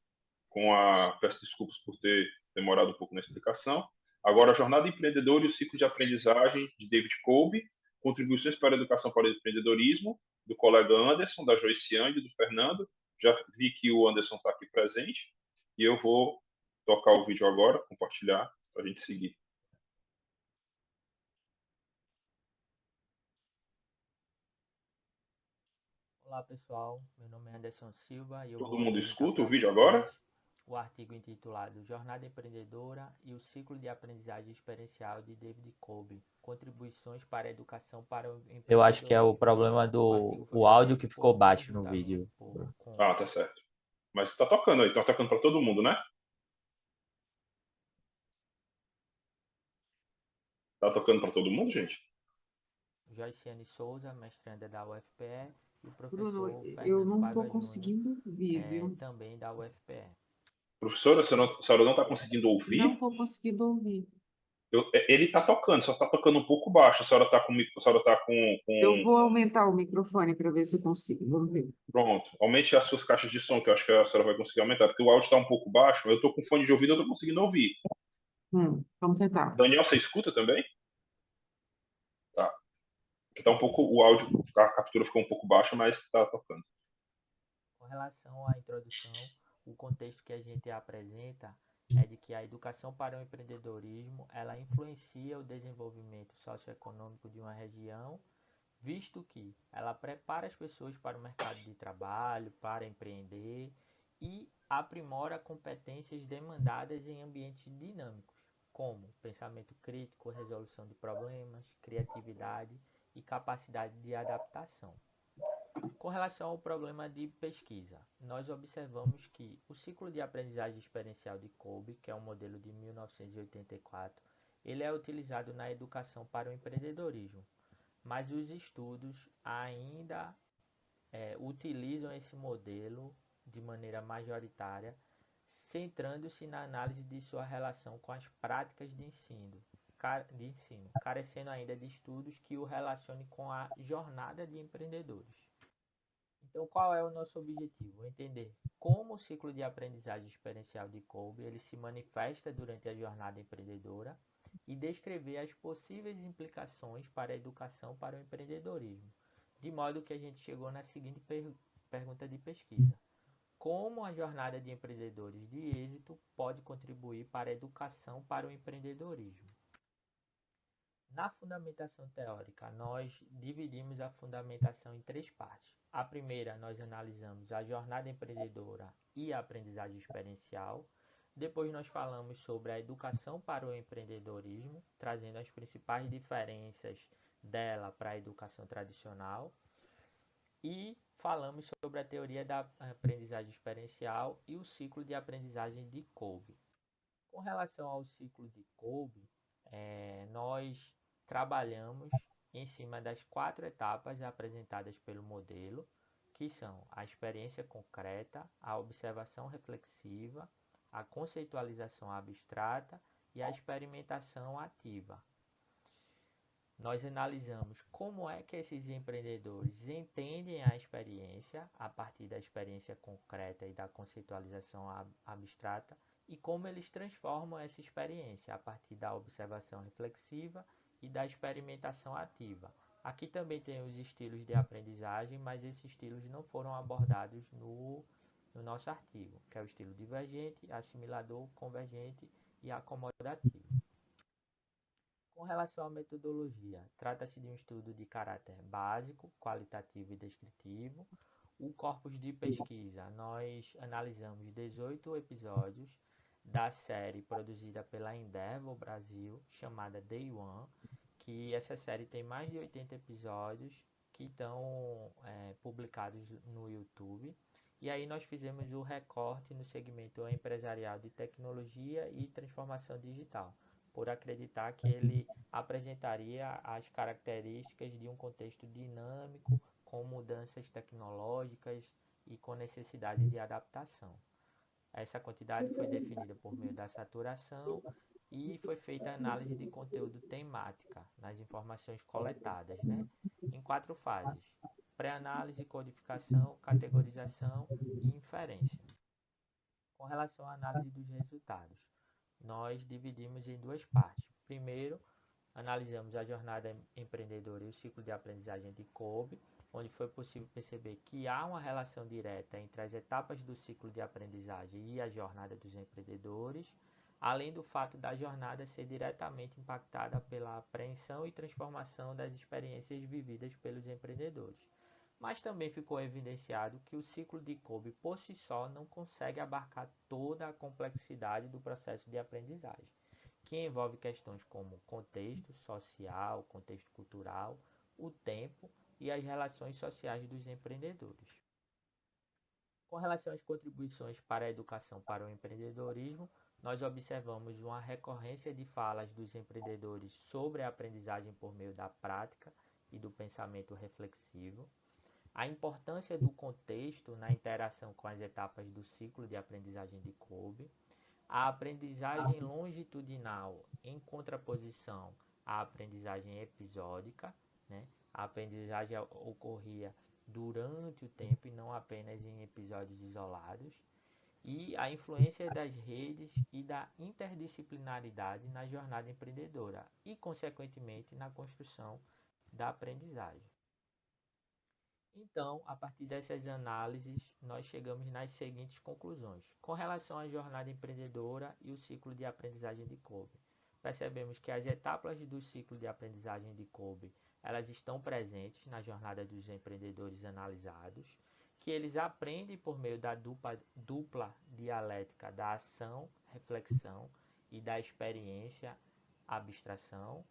peço desculpas por ter demorado um pouco na explicação. Agora, a Jornada Empreendedora e o Ciclo de Aprendizagem de David Kolbe, Contribuições para a Educação para o Empreendedorismo, do colega Anderson, da Joiciane e do Fernando. Já vi que o Anderson está aqui presente e eu vou tocar o vídeo agora, compartilhar, para a gente seguir. Olá pessoal, meu nome é Anderson Silva e eu Todo vou mundo apresentar escuta o para vídeo vocês agora? o artigo intitulado Jornada Empreendedora e o Ciclo de Aprendizagem Experiencial de David Kolbe, Contribuições para a Educação para o Empreendedorismo. Eu acho que é o problema do áudio que ficou baixo no vídeo. Tá certo. Mas está tocando aí, está tocando para todo mundo, né? Tá tocando para todo mundo, gente? Joiciane Souza, mestranda da UFPE, e o professor Bruno, eu Fernando não estou Paiva conseguindo ouvir, viu? também da UFPE. Professora, a senhora não está conseguindo Não ouvir? estou conseguindo ouvir. Ele está tocando, só está tocando um pouco baixo. A senhora está Eu vou aumentar o microfone para ver se eu consigo. Vamos ver. Pronto, aumente as suas caixas de som, que eu acho que a senhora vai conseguir aumentar, porque o áudio está um pouco baixo. Eu estou com fone de ouvido, eu estou conseguindo ouvir. Vamos tentar. Daniel, você escuta também? Tá. Aqui tá um pouco, o áudio, a captura ficou um pouco baixa, mas está tocando. Com relação à introdução, o contexto que a gente apresenta é de que a educação para o empreendedorismo, ela influencia o desenvolvimento socioeconômico de uma região, visto que ela prepara as pessoas para o mercado de trabalho, para empreender e aprimora competências demandadas em ambientes dinâmicos, como pensamento crítico, resolução de problemas, criatividade e capacidade de adaptação. Com relação ao problema de pesquisa, nós observamos que o ciclo de aprendizagem experiencial de Kolbe, que é um modelo de 1984, ele é utilizado na educação para o empreendedorismo, mas os estudos ainda utilizam esse modelo de maneira majoritária, centrando-se na análise de sua relação com as práticas de ensino, carecendo ainda de estudos que o relacionem com a jornada de empreendedores. Então, qual é o nosso objetivo? Entender como o ciclo de aprendizagem experiencial de Kolbe ele se manifesta durante a jornada empreendedora e descrever as possíveis implicações para a educação para o empreendedorismo, de modo que a gente chegou na seguinte pergunta de pesquisa: como a jornada de empreendedores de êxito pode contribuir para a educação para o empreendedorismo? Na fundamentação teórica, nós dividimos a fundamentação em 3 partes. A primeira, nós analisamos a jornada empreendedora e a aprendizagem experiencial. Depois, nós falamos sobre a educação para o empreendedorismo, trazendo as principais diferenças dela para a educação tradicional. E falamos sobre a teoria da aprendizagem experiencial e o ciclo de aprendizagem de Kolbe. Com relação ao ciclo de Kolbe, nós trabalhamos em cima das 4 etapas apresentadas pelo modelo, que são a experiência concreta, a observação reflexiva, a conceitualização abstrata e a experimentação ativa. Nós analisamos como é que esses empreendedores entendem a experiência a partir da experiência concreta e da conceitualização abstrata e como eles transformam essa experiência a partir da observação reflexiva e da experimentação ativa. Aqui também tem os estilos de aprendizagem, mas esses estilos não foram abordados no nosso artigo, que é o estilo divergente, assimilador, convergente e acomodativo. Com relação à metodologia, trata-se de um estudo de caráter básico, qualitativo e descritivo. O corpus de pesquisa, nós analisamos 18 episódios da série produzida pela Endeavor Brasil, chamada Day One, que essa série tem mais de 80 episódios que estão publicados no YouTube. E aí nós fizemos o recorte no segmento empresarial de tecnologia e transformação digital, por acreditar que ele apresentaria as características de um contexto dinâmico, com mudanças tecnológicas e com necessidade de adaptação. Essa quantidade foi definida por meio da saturação e foi feita a análise de conteúdo temática nas informações coletadas, em 4 fases: pré-análise, codificação, categorização e inferência. Com relação à análise dos resultados, nós dividimos em 2 partes. Primeiro, analisamos a jornada empreendedora e o ciclo de aprendizagem de Kolbe, onde foi possível perceber que há uma relação direta entre as etapas do ciclo de aprendizagem e a jornada dos empreendedores, além do fato da jornada ser diretamente impactada pela apreensão e transformação das experiências vividas pelos empreendedores. Mas também ficou evidenciado que o ciclo de Kolbe por si só não consegue abarcar toda a complexidade do processo de aprendizagem, que envolve questões como contexto social, contexto cultural, o tempo e as relações sociais dos empreendedores. Com relação às contribuições para a educação para o empreendedorismo, nós observamos uma recorrência de falas dos empreendedores sobre a aprendizagem por meio da prática e do pensamento reflexivo, a importância do contexto na interação com as etapas do ciclo de aprendizagem de Kolbe, a aprendizagem longitudinal em contraposição à aprendizagem episódica, A aprendizagem ocorria durante o tempo e não apenas em episódios isolados, e a influência das redes e da interdisciplinaridade na jornada empreendedora e, consequentemente, na construção da aprendizagem. Então, a partir dessas análises, nós chegamos nas seguintes conclusões. Com relação à jornada empreendedora e o ciclo de aprendizagem de Kolbe, percebemos que as etapas do ciclo de aprendizagem de Kolbe, elas estão presentes na jornada dos empreendedores analisados, que eles aprendem por meio da dupla dialética da ação, reflexão e da experiência, abstração.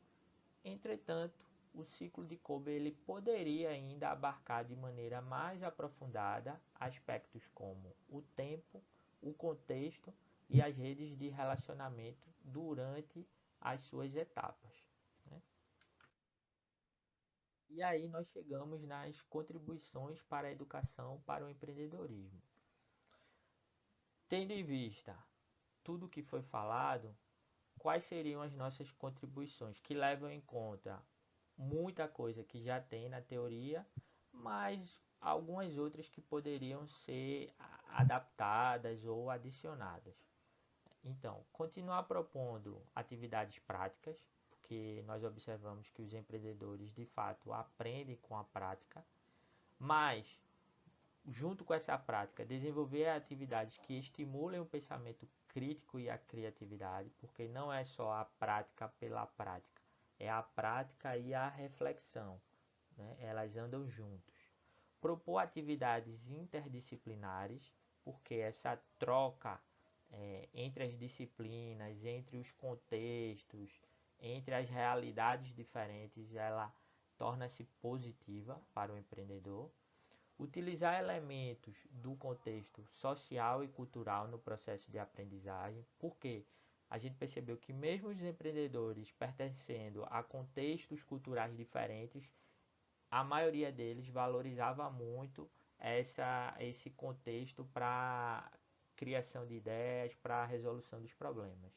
Entretanto, o ciclo de Kolbe ele poderia ainda abarcar de maneira mais aprofundada aspectos como o tempo, o contexto e as redes de relacionamento durante as suas etapas. E aí nós chegamos nas contribuições para a educação para o empreendedorismo. Tendo em vista tudo o que foi falado, quais seriam as nossas contribuições que levam em conta muita coisa que já tem na teoria, mas algumas outras que poderiam ser adaptadas ou adicionadas. Então, continuar propondo atividades práticas, porque nós observamos que os empreendedores de fato aprendem com a prática, Mas, junto com essa prática, desenvolver atividades que estimulem o pensamento crítico e a criatividade, porque não é só a prática pela prática, é a prática e a reflexão, né? Elas andam juntos. Propor atividades interdisciplinares, porque essa troca entre as disciplinas, entre os contextos, entre as realidades diferentes, ela torna-se positiva para o empreendedor. Utilizar elementos do contexto social e cultural no processo de aprendizagem, porque a gente percebeu que mesmo os empreendedores pertencendo a contextos culturais diferentes, a maioria deles valorizava muito esse contexto para criação de ideias, para a resolução dos problemas.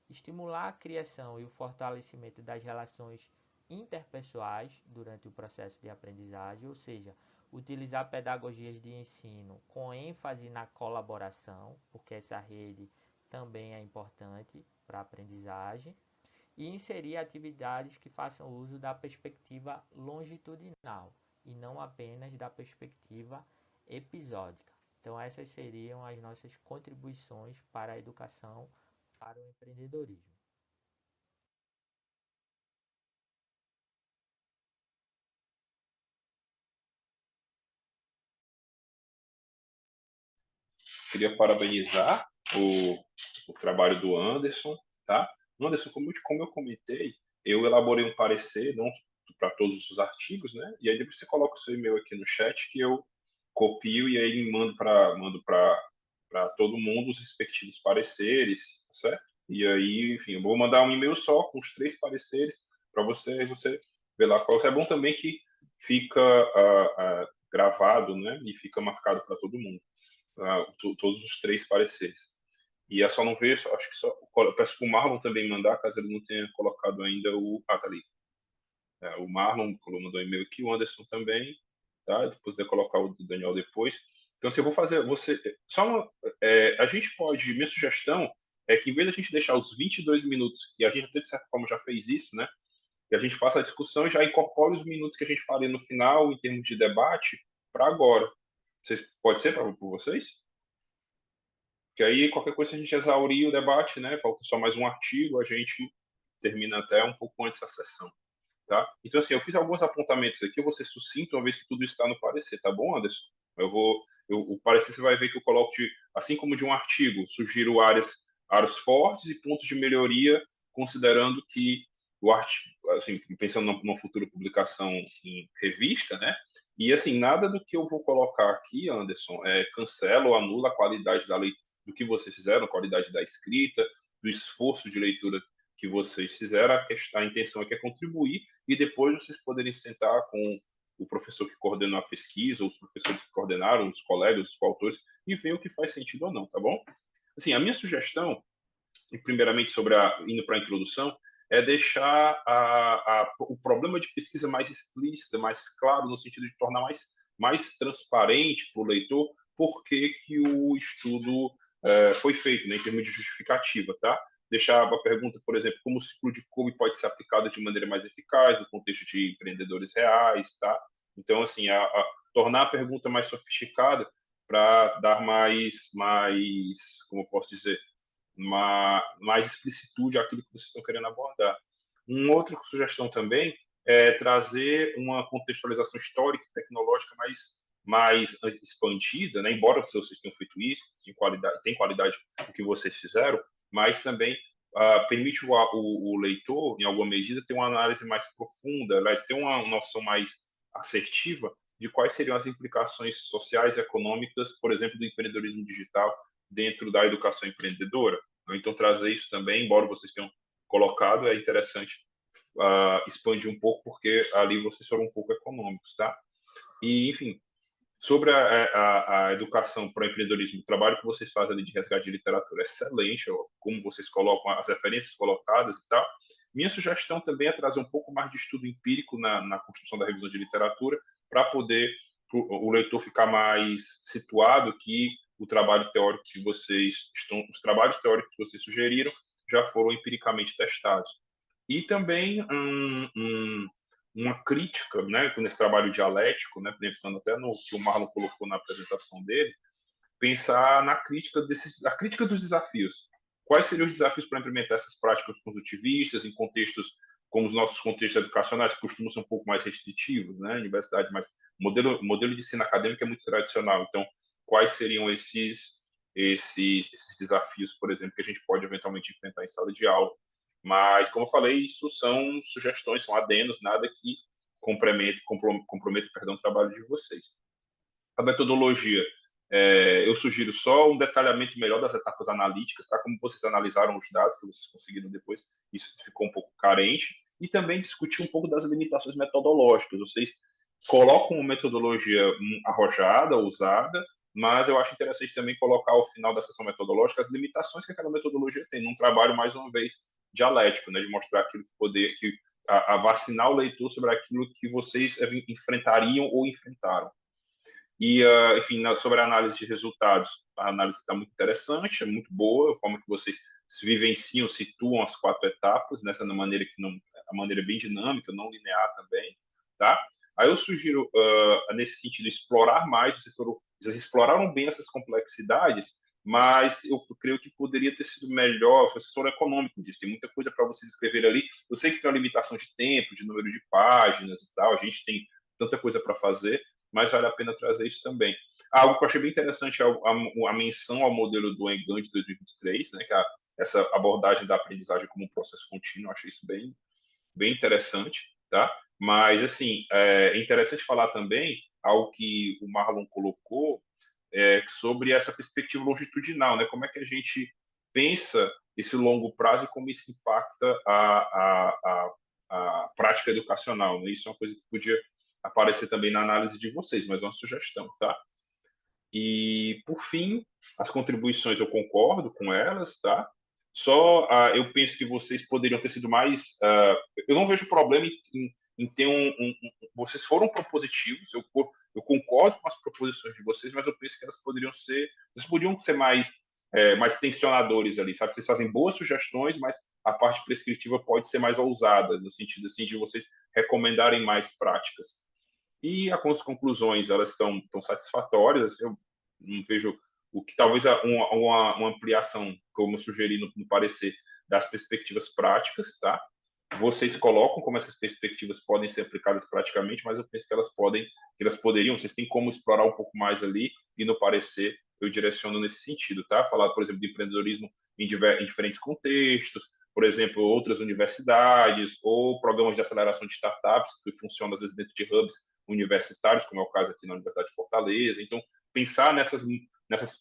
Estimular a criação e o fortalecimento das relações interpessoais durante o processo de aprendizagem, ou seja, utilizar pedagogias de ensino com ênfase na colaboração, porque essa rede também é importante para a aprendizagem, e inserir atividades que façam uso da perspectiva longitudinal e não apenas da perspectiva episódica. Então, essas seriam as nossas contribuições para a educação para o empreendedorismo. Queria parabenizar o trabalho do Anderson, tá? Anderson, como eu comentei, eu elaborei um parecer, não para todos os artigos, né? E aí depois você coloca o seu e-mail aqui no chat que eu copio e aí mando para todo mundo os respectivos pareceres, tá certo? E aí, enfim, eu vou mandar um e-mail só com os 3 pareceres para você ver lá qual. É bom também que fica gravado, né? E fica marcado para todo mundo. Todos os 3 pareceres. E é só não ver, acho que só. Eu peço para o Marlon também mandar, caso ele não tenha colocado ainda o. Ah, tá ali. O Marlon mandou um e-mail aqui, o Anderson também, tá? Depois de colocar o do Daniel depois. Então, assim, eu vou fazer. Só uma. A gente pode. Minha sugestão é que, em vez de a gente deixar os 22 minutos, que a gente até de certa forma já fez isso, né? Que a gente faça a discussão e já incorpore os minutos que a gente faria no final, em termos de debate, para agora. Pode ser para vocês? Que aí qualquer coisa a gente exaurir o debate, né? Falta só mais um artigo, a gente termina até um pouco antes da sessão, tá? Então, assim, eu fiz alguns apontamentos aqui, eu vou ser sucinto, uma vez que tudo está no parecer, tá bom, Anderson? O parecer você vai ver que eu coloco, assim como de um artigo, sugiro áreas fortes e pontos de melhoria, considerando que o artigo, assim, pensando numa futura publicação em revista, né? E, assim, nada do que eu vou colocar aqui, Anderson, cancela ou anula a qualidade do que vocês fizeram, a qualidade da escrita, do esforço de leitura que vocês fizeram. A intenção é que é contribuir e depois vocês poderem sentar com o professor que coordenou a pesquisa, os professores que coordenaram, os colegas, os coautores, e ver o que faz sentido ou não, tá bom? Assim, a minha sugestão, e primeiramente indo para a introdução, é deixar o problema de pesquisa mais explícito, mais claro, no sentido de tornar mais transparente para o leitor por que o estudo foi feito, né, em termos de justificativa, tá? Deixar a pergunta, por exemplo, como o ciclo de Kolbe pode ser aplicado de maneira mais eficaz no contexto de empreendedores reais, tá? Então, assim, tornar a pergunta mais sofisticada para dar como eu posso dizer, mais explicitude àquilo que vocês estão querendo abordar. Uma outra sugestão também é trazer uma contextualização histórica e tecnológica mais expandida, né? Embora vocês tenham feito isso, tem qualidade o que vocês fizeram, mas também permite o leitor, em alguma medida, ter uma análise mais profunda, ter uma noção mais assertiva de quais seriam as implicações sociais e econômicas, por exemplo, do empreendedorismo digital dentro da educação empreendedora. Então, trazer isso também, embora vocês tenham colocado, é interessante expandir um pouco, porque ali vocês foram um pouco econômicos, tá? E, enfim, sobre a educação para o empreendedorismo, o trabalho que vocês fazem ali de resgate de literatura é excelente, como vocês colocam as referências colocadas e tal. Minha sugestão também é trazer um pouco mais de estudo empírico na construção da revisão de literatura, para poder o leitor ficar mais situado que o trabalho teórico que os trabalhos teóricos que vocês sugeriram já foram empiricamente testados. E também um uma crítica, né, nesse trabalho dialético, né, pensando até no que o Marlon colocou na apresentação dele, pensar na crítica a crítica dos desafios. Quais seriam os desafios para implementar essas práticas construtivistas em contextos como os nossos contextos educacionais, que costumam ser um pouco mais restritivos, né? Universidade, mas modelo de ensino acadêmico é muito tradicional. Então, quais seriam esses desafios, por exemplo, que a gente pode eventualmente enfrentar em sala de aula? Mas, como eu falei, isso são sugestões, são adenos, nada que comprometa, perdão, o trabalho de vocês. A metodologia, eu sugiro só um detalhamento melhor das etapas analíticas, tá? Como vocês analisaram os dados que vocês conseguiram depois, isso ficou um pouco carente, e também discutir um pouco das limitações metodológicas. Vocês colocam uma metodologia arrojada, ousada, mas eu acho interessante também colocar ao final da sessão metodológica as limitações que aquela metodologia tem, num trabalho, mais uma vez, dialético, né? De mostrar aquilo que a vacinar o leitor sobre aquilo que vocês enfrentariam ou enfrentaram. E, enfim, sobre a análise de resultados, a análise está muito interessante, é muito boa, a forma que vocês se vivenciam, situam as 4 etapas, nessa maneira que não, a maneira bem dinâmica, não linear também, tá? Aí eu sugiro, nesse sentido, explorar mais, vocês exploraram bem essas complexidades, mas eu creio que poderia ter sido melhor, vocês foram econômicos disso, tem muita coisa para vocês escreverem ali, eu sei que tem uma limitação de tempo, de número de páginas e tal, a gente tem tanta coisa para fazer, mas vale a pena trazer isso também. Algo que eu achei bem interessante é a menção ao modelo do Engan de 2023, né, que é essa abordagem da aprendizagem como um processo contínuo, eu achei isso bem interessante, tá? Mas, assim, é interessante falar também algo que o Marlon colocou sobre essa perspectiva longitudinal, né? Como é que a gente pensa esse longo prazo e como isso impacta a prática educacional, né? Isso é uma coisa que podia aparecer também na análise de vocês, mas é uma sugestão, tá? E, por fim, as contribuições eu concordo com elas, tá? Só eu penso que vocês poderiam ter sido mais. Eu não vejo problema em ter vocês foram propositivos, eu concordo com as proposições de vocês, mas eu penso que elas poderiam ser. Vocês podiam ser mais tensionadores ali, sabe? Vocês fazem boas sugestões, mas a parte prescritiva pode ser mais ousada, no sentido assim, de vocês recomendarem mais práticas. E as conclusões, elas são tão satisfatórias, eu não vejo o que talvez uma ampliação, como eu sugeri no parecer, das perspectivas práticas, tá? Vocês colocam como essas perspectivas podem ser aplicadas praticamente, mas eu penso que elas poderiam, vocês têm como explorar um pouco mais ali, e no parecer eu direciono nesse sentido, tá? Falar, por exemplo, de empreendedorismo em diferentes contextos, por exemplo, outras universidades ou programas de aceleração de startups que funcionam às vezes dentro de hubs universitários, como é o caso aqui na Universidade de Fortaleza. Então, pensar nessas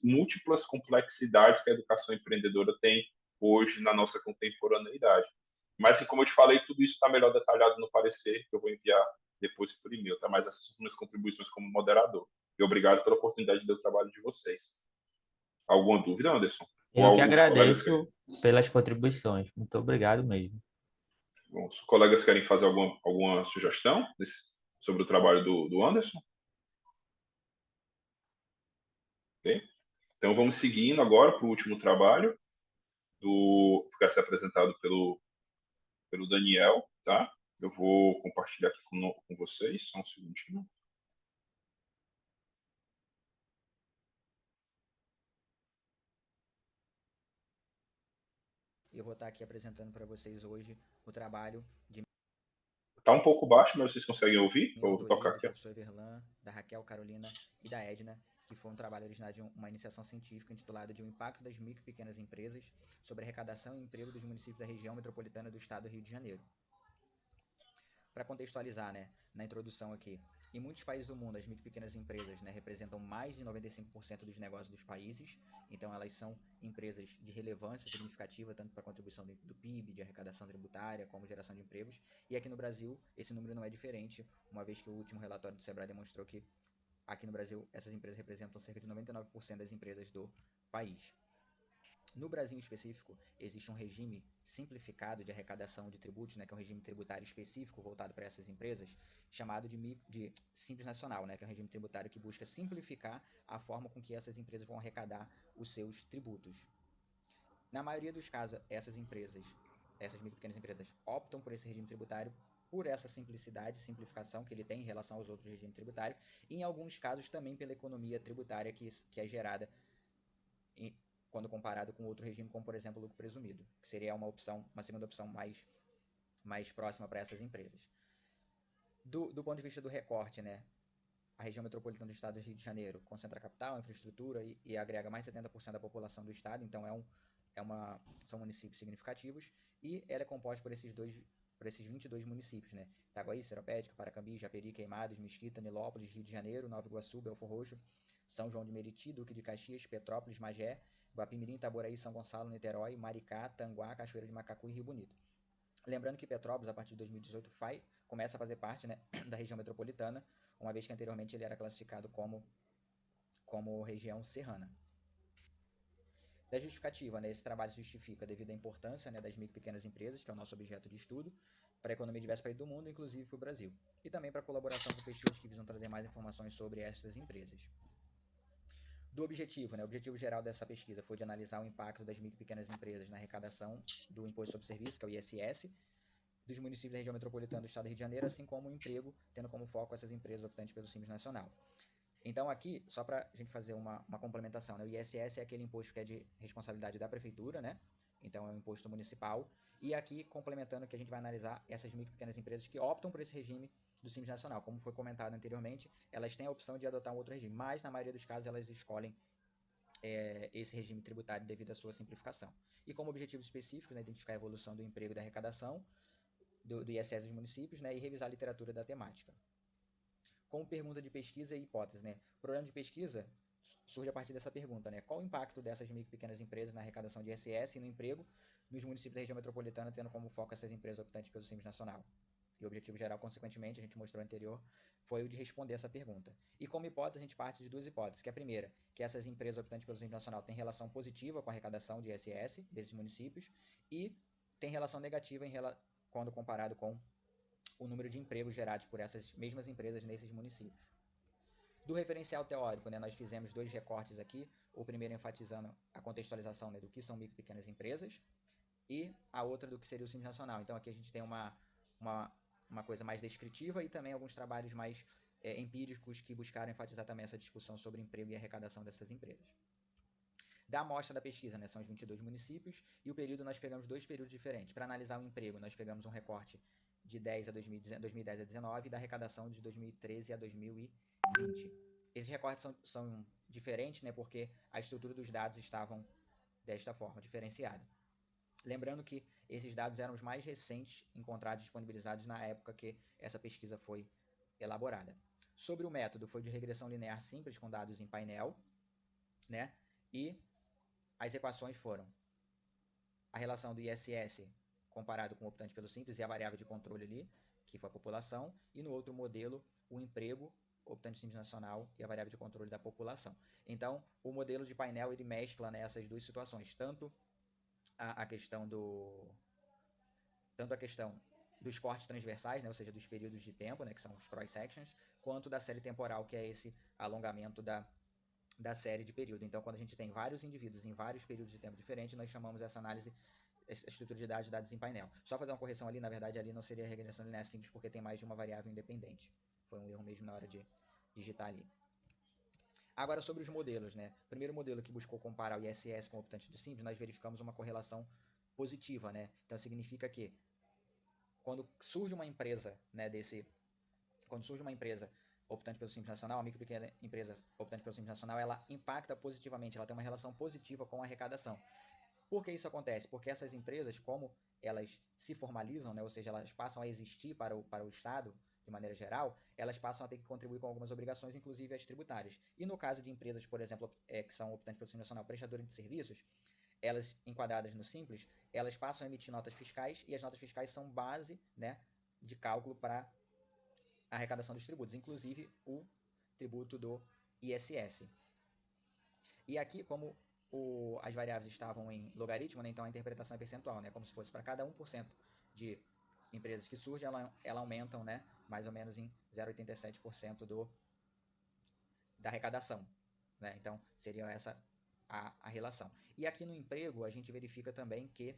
múltiplas complexidades que a educação empreendedora tem hoje na nossa contemporaneidade. Mas, assim, como eu te falei, tudo isso está melhor detalhado no parecer, que eu vou enviar depois por e-mail, tá? Mas essas são minhas contribuições como moderador. E obrigado pela oportunidade de ver o trabalho de vocês. Alguma dúvida, Anderson? Ou Eu que alguns colegas agradeço pelas contribuições. Muito obrigado mesmo. os colegas querem fazer alguma sugestão sobre o trabalho do Anderson? Okay? Então, vamos seguindo agora para o último trabalho, que vai ser apresentado pelo Daniel, tá? Eu vou compartilhar aqui com vocês, só um segundinho. Eu vou estar aqui apresentando para vocês hoje o trabalho de... Tá um pouco baixo, mas vocês conseguem ouvir? Eu vou tocar do aqui. professor Verlan, da Raquel, Carolina e da Edna, que foi um trabalho originado de uma iniciação científica intitulada de O Impacto das Micro e Pequenas Empresas sobre a Arrecadação e Emprego dos Municípios da Região Metropolitana do Estado do Rio de Janeiro. Para contextualizar, né, na introdução aqui, em muitos países do mundo, as micro e pequenas empresas, né, representam mais de 95% dos negócios dos países, então elas são empresas de relevância significativa, tanto para a contribuição do PIB, de arrecadação tributária, como geração de empregos, e aqui no Brasil esse número não é diferente, uma vez que o último relatório do Sebrae demonstrou que aqui no Brasil essas empresas representam cerca de 99% das empresas do país. No Brasil em específico, existe um regime simplificado de arrecadação de tributos, né, que é um regime tributário específico voltado para essas empresas, chamado de Simples Nacional, né, que é um regime tributário que busca simplificar a forma com que essas empresas vão arrecadar os seus tributos. Na maioria dos casos, essas micro e pequenas empresas optam por esse regime tributário por essa simplificação que ele tem em relação aos outros regimes tributários, e em alguns casos também pela economia tributária que é gerada quando comparado com outro regime, como por exemplo o lucro presumido, que seria uma segunda opção mais próxima para essas empresas. Do ponto de vista do recorte, né, a região metropolitana do estado do Rio de Janeiro concentra capital, infraestrutura e agrega mais de 70% da população do estado, então são municípios significativos, e ela é composta por esses 22 municípios, né? Itaguaí, Seropédica, Paracambi, Japeri, Queimados, Mesquita, Nilópolis, Rio de Janeiro, Nova Iguaçu, Belfor Roxo, São João de Meriti, Duque de Caxias, Petrópolis, Magé, Guapimirim, Itaboraí, São Gonçalo, Niterói, Maricá, Tanguá, Cachoeira de Macacu e Rio Bonito. Lembrando que Petrópolis, a partir de 2018, começa a fazer parte, né, da região metropolitana, uma vez que anteriormente ele era classificado como região serrana. Da justificativa, né, esse trabalho se justifica devido à importância, né, das micro e pequenas empresas, que é o nosso objeto de estudo, para a economia de diversos países do mundo, inclusive para o Brasil, e também para a colaboração com pesquisas que visam trazer mais informações sobre essas empresas. Do objetivo, né, o objetivo geral dessa pesquisa foi de analisar o impacto das micro e pequenas empresas na arrecadação do Imposto sobre Serviço, que é o ISS, dos municípios da região metropolitana do estado do Rio de Janeiro, assim como o emprego, tendo como foco essas empresas optantes pelo Simples Nacional. Então aqui, só para a gente fazer uma complementação, né? O ISS é aquele imposto que é de responsabilidade da prefeitura, né? Então é um imposto municipal. E aqui, complementando, que a gente vai analisar essas micro e pequenas empresas que optam por esse regime do Simples Nacional. Como foi comentado anteriormente, elas têm a opção de adotar um outro regime, mas na maioria dos casos elas escolhem esse regime tributário devido à sua simplificação. E como objetivos específicos, né, identificar a evolução do emprego e da arrecadação do ISS dos municípios, né, e revisar a literatura da temática. Como pergunta de pesquisa e hipótese, né? O problema de pesquisa surge a partir dessa pergunta, né? Qual o impacto dessas micro e pequenas empresas na arrecadação de ISS e no emprego nos municípios da região metropolitana, tendo como foco essas empresas optantes pelo Simples Nacional? E o objetivo geral, consequentemente, a gente mostrou anterior, foi o de responder essa pergunta. E como hipótese, a gente parte de duas hipóteses, que é a primeira, que essas empresas optantes pelo Simples Nacional têm relação positiva com a arrecadação de ISS desses municípios e tem relação negativa quando comparado com o número de empregos gerados por essas mesmas empresas nesses municípios. Do referencial teórico, né, nós fizemos dois recortes aqui, o primeiro enfatizando a contextualização, né, do que são micro e pequenas empresas, e a outra do que seria o Simples Nacional. Então aqui a gente tem uma coisa mais descritiva e também alguns trabalhos mais empíricos que buscaram enfatizar também essa discussão sobre emprego e arrecadação dessas empresas. Da amostra da pesquisa, né, são os 22 municípios, e o período nós pegamos dois períodos diferentes. Para analisar o emprego, nós pegamos um recorte de 2010 a 2019 e da arrecadação de 2013 a 2020. Esses recortes são diferentes, né, porque a estrutura dos dados estavam desta forma, diferenciada. Lembrando que esses dados eram os mais recentes encontrados disponibilizados na época que essa pesquisa foi elaborada. Sobre o método, foi de regressão linear simples com dados em painel, né, e as equações foram a relação do ISS comparado com o optante pelo Simples e a variável de controle ali, que foi a população, e no outro modelo, o emprego, optante Simples Nacional e a variável de controle da população. Então, o modelo de painel ele mescla, né, essas duas situações, tanto a questão dos cortes transversais, né, ou seja, dos períodos de tempo, né, que são os cross sections, quanto da série temporal, que é esse alongamento da série de período. Então, quando a gente tem vários indivíduos em vários períodos de tempo diferentes, nós chamamos essa análise, essa estrutura de dados em painel. Só fazer uma correção ali, na verdade, ali não seria regressão linear simples, porque tem mais de uma variável independente. Foi um erro mesmo na hora de digitar ali. Agora, sobre os modelos, né? O primeiro modelo que buscou comparar o ISS com o optante do Simples, nós verificamos uma correlação positiva, né? Então, significa que quando surge uma empresa, né, quando surge uma empresa optante pelo Simples Nacional, a micro e pequena empresa optante pelo Simples Nacional, ela impacta positivamente, ela tem uma relação positiva com a arrecadação. Por que isso acontece? Porque essas empresas, como elas se formalizam, né, ou seja, elas passam a existir para o Estado, de maneira geral, elas passam a ter que contribuir com algumas obrigações, inclusive as tributárias. E no caso de empresas, por exemplo, que são optantes pelo Simples Nacional, prestadoras de serviços, elas enquadradas no Simples, elas passam a emitir notas fiscais, e as notas fiscais são base, né, de cálculo para a arrecadação dos tributos, inclusive o tributo do ISS. E aqui, como as variáveis estavam em logaritmo, né, então a interpretação é percentual, né, como se fosse para cada 1% de empresas que surgem, ela aumentam, né, mais ou menos em 0,87% da arrecadação. Né? Então, seria essa a relação. E aqui no emprego, a gente verifica também que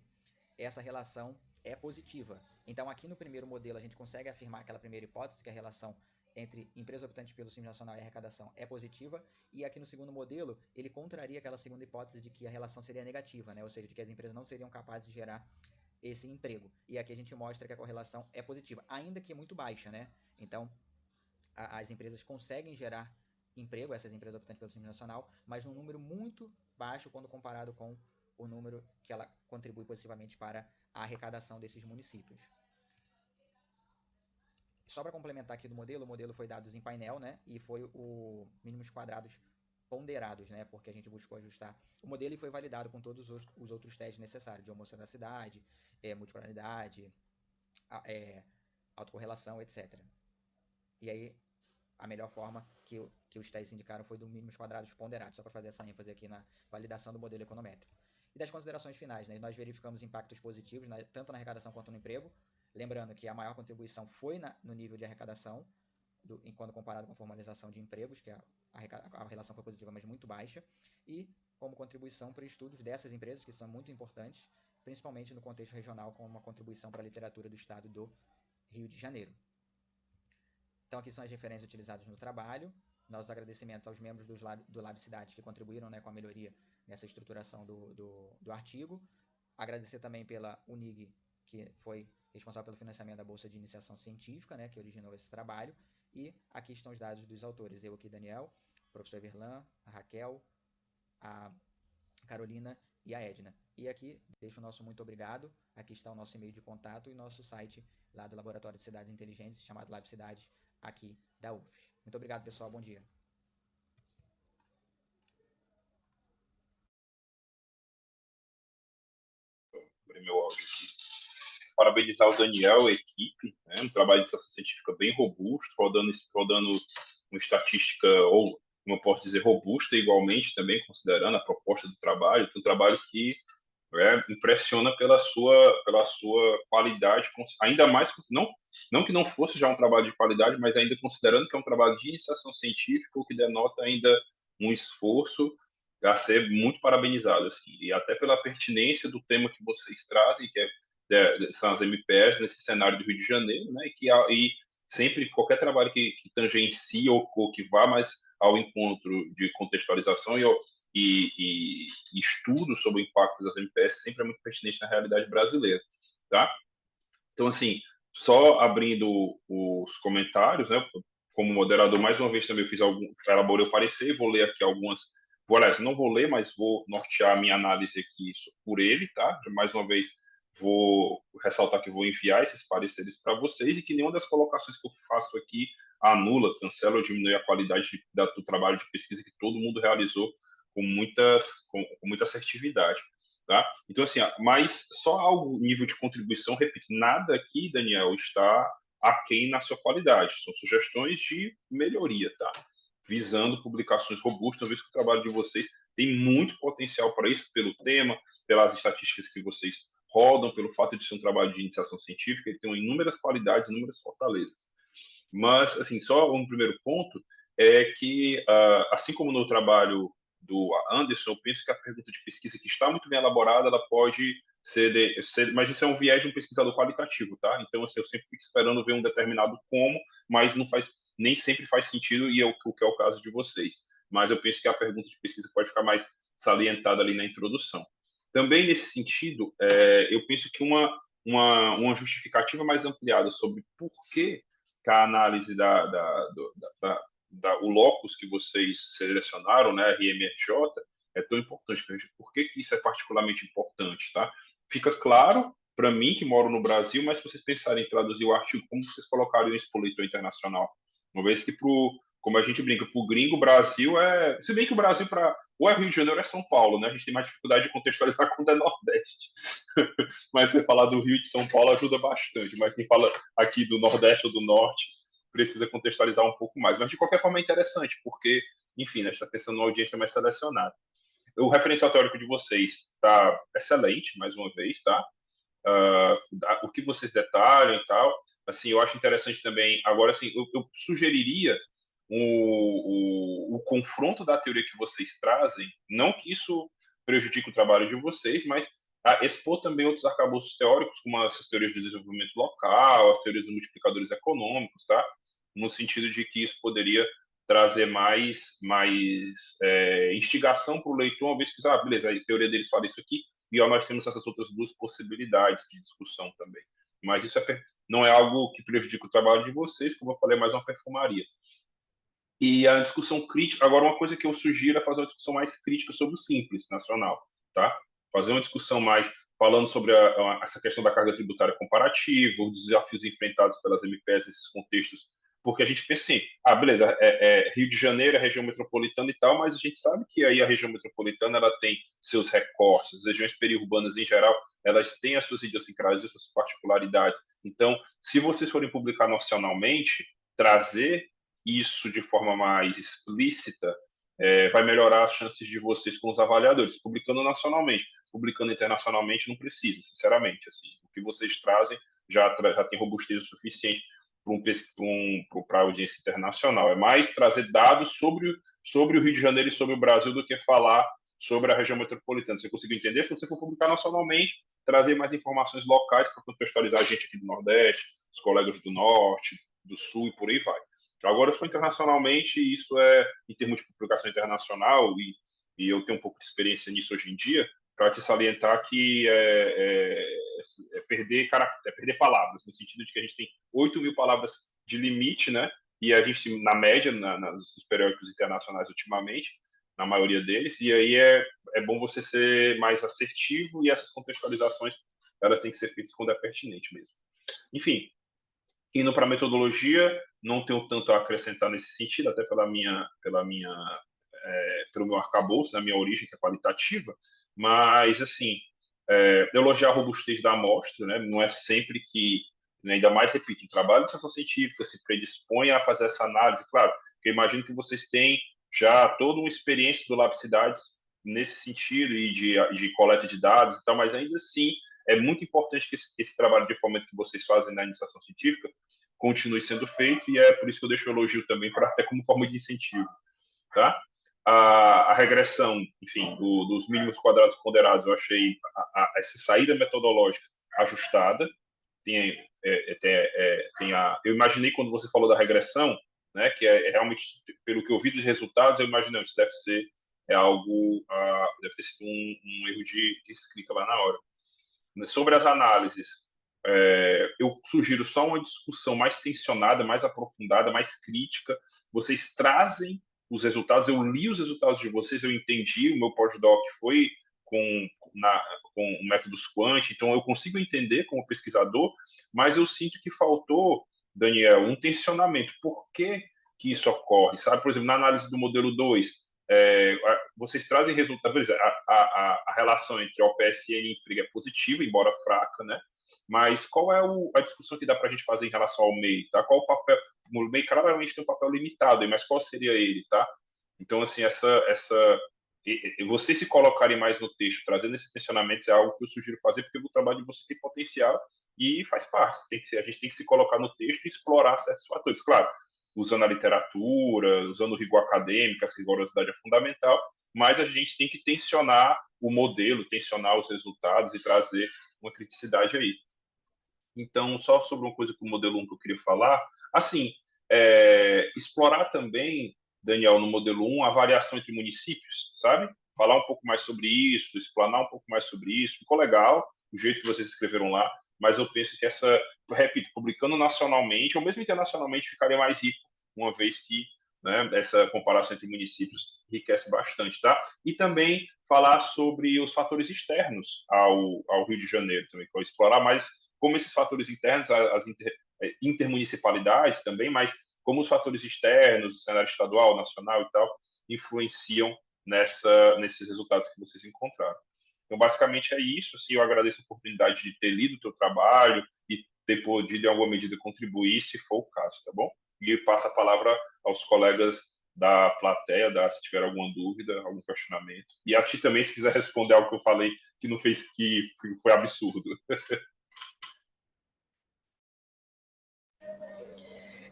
essa relação é positiva Então, aqui no primeiro modelo, a gente consegue afirmar aquela primeira hipótese, que a relação entre empresas optantes pelo Simples Nacional e arrecadação é positiva, e aqui no segundo modelo, ele contraria aquela segunda hipótese de que a relação seria negativa, né? Ou seja, de que as empresas não seriam capazes de gerar esse emprego. E aqui a gente mostra que a correlação é positiva, ainda que muito baixa, né? Então, as empresas conseguem gerar emprego, essas empresas optantes pelo Simples Nacional, mas num número muito baixo quando comparado com o número que ela contribui positivamente para a arrecadação desses municípios. Só para complementar aqui do modelo, o modelo foi dado em painel, né? E foi o mínimos quadrados ponderados, né? Porque a gente buscou ajustar o modelo e foi validado com todos os outros testes necessários, de homocedacidade, multipolaridade, autocorrelação, etc. E aí, a melhor forma que os testes indicaram foi do mínimos quadrados ponderados, só para fazer essa ênfase aqui na validação do modelo econométrico. E das considerações finais, né? Nós verificamos impactos positivos, tanto na arrecadação quanto no emprego. Lembrando que a maior contribuição foi no nível de arrecadação, quando comparado com a formalização de empregos, que a relação foi positiva, mas muito baixa, e como contribuição para estudos dessas empresas, que são muito importantes, principalmente no contexto regional, como uma contribuição para a literatura do estado do Rio de Janeiro. Então, aqui são as referências utilizadas no trabalho, nossos agradecimentos aos membros do Lab Cidade que contribuíram, né, com a melhoria nessa estruturação do artigo. Agradecer também pela UNIG, que foi responsável pelo financiamento da Bolsa de Iniciação Científica, né, que originou esse trabalho. E aqui estão os dados dos autores. Eu aqui, Daniel, o professor Everlan, a Raquel, a Carolina e a Edna. E aqui deixo o nosso muito obrigado. Aqui está o nosso e-mail de contato e nosso site lá do Laboratório de Cidades Inteligentes, chamado Lab Cidades, aqui da UFES. Muito obrigado, pessoal. Bom dia. Abrir meu áudio aqui. Parabenizar o Daniel e a equipe, né? Um trabalho de iniciação científica bem robusto, rodando uma estatística, ou, como eu posso dizer, robusta igualmente, também considerando a proposta do trabalho, um trabalho que impressiona pela sua qualidade, ainda mais, não que não fosse já um trabalho de qualidade, mas ainda considerando que é um trabalho de iniciação científica, o que denota ainda um esforço a ser muito parabenizado, assim, e até pela pertinência do tema que vocês trazem, que são as MPS nesse cenário do Rio de Janeiro, né, e sempre qualquer trabalho que tangencie ou que vá mais ao encontro de contextualização e estudos sobre o impacto das MPS sempre é muito pertinente na realidade brasileira, tá? Então, assim, só abrindo os comentários, né, como moderador, mais uma vez também elaborei o parecer, vou ler aqui não vou ler, mas vou nortear a minha análise aqui por ele, tá? Mais uma vez, vou ressaltar que vou enviar esses pareceres para vocês e que nenhuma das colocações que eu faço aqui anula, cancela ou diminui a qualidade do trabalho de pesquisa que todo mundo realizou com muita assertividade, tá? Então, assim, mas só ao nível de contribuição, repito, nada aqui, Daniel, está aquém na sua qualidade, são sugestões de melhoria, tá? Visando publicações robustas, visto que o trabalho de vocês tem muito potencial para isso, pelo tema, pelas estatísticas que vocês rodam, pelo fato de ser um trabalho de iniciação científica, ele tem inúmeras qualidades, inúmeras fortalezas. Mas, assim, só um primeiro ponto é que, assim como no trabalho do Anderson, eu penso que a pergunta de pesquisa que está muito bem elaborada, ela pode ser mas isso é um viés de um pesquisador qualitativo, tá? Então, assim, eu sempre fico esperando ver um determinado como, mas nem sempre faz sentido, e o que é o caso de vocês. Mas eu penso que a pergunta de pesquisa pode ficar mais salientada ali na introdução. Também, nesse sentido, eu penso que uma justificativa mais ampliada sobre por que a análise o locus que vocês selecionaram, né, RMRJ, é tão importante. Por que isso é particularmente importante, tá? Fica claro para mim, que moro no Brasil, mas se vocês pensarem em traduzir o artigo, como vocês colocariam isso para o leitor internacional? Uma vez que, como a gente brinca, para o gringo, o Brasil se bem que o Brasil, ou é Rio de Janeiro ou é São Paulo, né? A gente tem mais dificuldade de contextualizar quando é Nordeste. Mas você falar do Rio e de São Paulo ajuda bastante. Mas quem fala aqui do Nordeste ou do Norte precisa contextualizar um pouco mais. Mas, de qualquer forma, é interessante, porque, enfim, né, a gente está pensando numa audiência mais selecionada. O referencial teórico de vocês está excelente, mais uma vez, tá? O que vocês detalham e tal, assim, eu acho interessante também. Agora, assim, eu sugeriria o confronto da teoria que vocês trazem, não que isso prejudique o trabalho de vocês, mas expor também outros arcabouços teóricos, como essas teorias do desenvolvimento local, as teorias dos multiplicadores econômicos, tá? No sentido de que isso poderia trazer mais instigação para o leitor, uma vez que, beleza, a teoria deles fala isso aqui, e ó, nós temos essas outras duas possibilidades de discussão também. Mas isso não é algo que prejudica o trabalho de vocês, como eu falei, é mais uma perfumaria. E a discussão crítica, agora uma coisa que eu sugiro é fazer uma discussão mais crítica sobre o Simples Nacional, tá? Fazer uma discussão mais falando sobre essa questão da carga tributária comparativa, os desafios enfrentados pelas MPs nesses contextos, porque a gente pensa assim, beleza, Rio de Janeiro é região metropolitana e tal, mas a gente sabe que aí a região metropolitana ela tem seus recortes, as regiões periurbanas em geral, elas têm as suas idiosincrasias, as suas particularidades. Então, se vocês forem publicar nacionalmente, trazer isso de forma mais explícita vai melhorar as chances de vocês com os avaliadores, publicando nacionalmente. Publicando internacionalmente não precisa, sinceramente. Assim, o que vocês trazem já tem robustez o suficiente para a audiência internacional. É mais trazer dados sobre o Rio de Janeiro e sobre o Brasil do que falar sobre a região metropolitana. Você conseguiu entender? Se você for publicar nacionalmente, trazer mais informações locais para contextualizar a gente aqui do Nordeste, os colegas do Norte, do Sul e por aí vai. Agora, se for internacionalmente, isso em termos de publicação internacional, e eu tenho um pouco de experiência nisso hoje em dia, para te salientar que perder palavras, no sentido de que a gente tem 8.000 palavras de limite, né? E a gente, na média, nos periódicos internacionais ultimamente, na maioria deles, e aí é bom você ser mais assertivo, e essas contextualizações, elas têm que ser feitas quando é pertinente mesmo. Enfim, indo para a metodologia, não tenho tanto a acrescentar nesse sentido, até pelo meu arcabouço, na minha origem, que é qualitativa, mas, assim, elogiar a robustez da amostra, né? Não é sempre que, ainda mais, repito, um trabalho de iniciação científica se predispõe a fazer essa análise, claro, porque eu imagino que vocês têm já toda uma experiência do Lab Cidades nesse sentido, e de coleta de dados e tal, mas ainda assim, é muito importante que esse trabalho de fomento que vocês fazem na iniciação científica continue sendo feito, e é por isso que eu deixo o elogio também, até como forma de incentivo, tá? A regressão, enfim, dos mínimos quadrados ponderados, eu achei essa saída metodológica ajustada. Eu imaginei, quando você falou da regressão, né, que realmente, pelo que eu vi dos resultados, eu imaginei, isso deve ser algo, deve ter sido um erro de escrita lá na hora. Sobre as análises, eu sugiro só uma discussão mais tensionada, mais aprofundada, mais crítica. Vocês trazem os resultados, eu li os resultados de vocês, eu entendi, o meu pós-doc foi com métodos quant, então eu consigo entender como pesquisador, mas eu sinto que faltou, Daniel, um tensionamento. Por que isso ocorre? Sabe, por exemplo, na análise do modelo 2, vocês trazem resultados, a relação entre a OPSN e emprego é positiva, embora fraca, né? Mas qual é a discussão que dá para a gente fazer em relação ao MEI, tá? Qual o papel? O MEI claramente tem um papel limitado, mas qual seria ele, tá? Então, assim, vocês se colocarem mais no texto, trazendo esses tensionamentos, é algo que eu sugiro fazer, porque o trabalho de vocês tem potencial e faz parte. A gente tem que se colocar no texto e explorar certos fatores. Claro, usando a literatura, usando o rigor acadêmico, essa rigorosidade é fundamental, mas a gente tem que tensionar o modelo, tensionar os resultados e trazer uma criticidade aí. Então, só sobre uma coisa que o modelo 1 que eu queria falar, assim, explorar também, Daniel, no modelo 1, a variação entre municípios, sabe? Falar um pouco mais sobre isso, explanar um pouco mais sobre isso. Ficou legal o jeito que vocês escreveram lá, mas eu penso que repito, publicando nacionalmente, ou mesmo internacionalmente, ficaria mais rico, uma vez que, né, essa comparação entre municípios enriquece bastante, tá? E também falar sobre os fatores externos ao Rio de Janeiro, também, para explorar mais como esses fatores internos, as intermunicipalidades também, mas como os fatores externos, do cenário estadual, nacional e tal, influenciam nesses resultados que vocês encontraram. Então, basicamente, é isso. Assim, eu agradeço a oportunidade de ter lido o teu trabalho e ter podido, em alguma medida, contribuir, se for o caso, tá bom? E passo a palavra aos colegas da plateia, se tiver alguma dúvida, algum questionamento. E a ti também, se quiser responder algo que eu falei que não fez, que foi absurdo.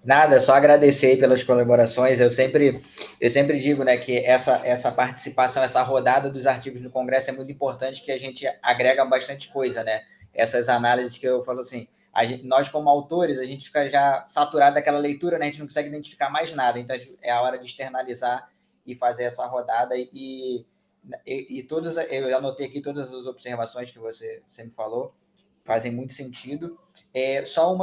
Nada, só agradecer pelas colaborações. Eu sempre digo, né, que essa participação, essa rodada dos artigos no Congresso é muito importante, que a gente agrega bastante coisa, né? Essas análises que eu falo assim, nós como autores, a gente fica já saturado daquela leitura, né? A gente não consegue identificar mais nada. Então é a hora de externalizar e fazer essa rodada. E todas, eu anotei aqui todas as observações que você me falou, fazem muito sentido. Só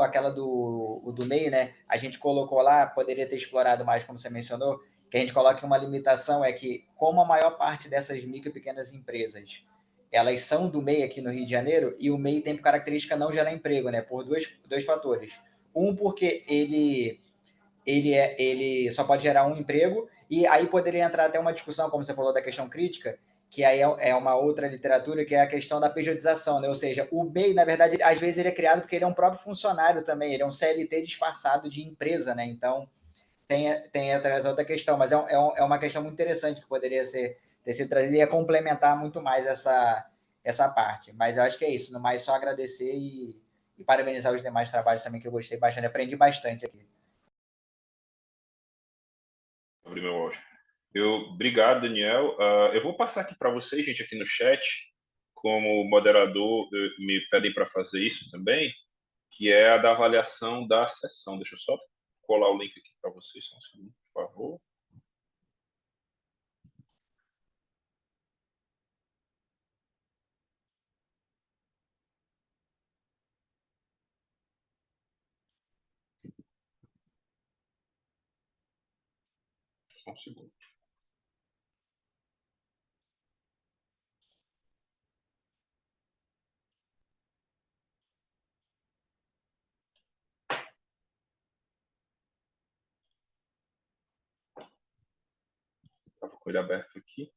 aquela do meio, né? A gente colocou lá, poderia ter explorado mais, como você mencionou, que a gente coloca uma limitação, é que, como a maior parte dessas micro e pequenas empresas, elas são do MEI aqui no Rio de Janeiro, e o MEI tem por característica não gerar emprego, né? Por dois fatores. Um, porque ele só pode gerar um emprego, e aí poderia entrar até uma discussão, como você falou, da questão crítica, que aí é uma outra literatura, que é a questão da pejotização, né? Ou seja, o MEI, na verdade, às vezes ele é criado porque ele é um próprio funcionário também, ele é um CLT disfarçado de empresa, né? Então, tem essa outra questão, mas é uma questão muito interessante que poderia ter sido trazida e ia complementar muito mais essa parte. Mas eu acho que é isso, no mais só agradecer e parabenizar os demais trabalhos também, que eu gostei bastante, aprendi bastante aqui. Abrir meu áudio. Obrigado, Daniel. Eu vou passar aqui para vocês, gente, aqui no chat, como moderador, me pedem para fazer isso também, que é a da avaliação da sessão. Deixa eu só colar o link aqui para vocês, só um segundo, por favor. Só um segundo. Estava com ele aberto aqui.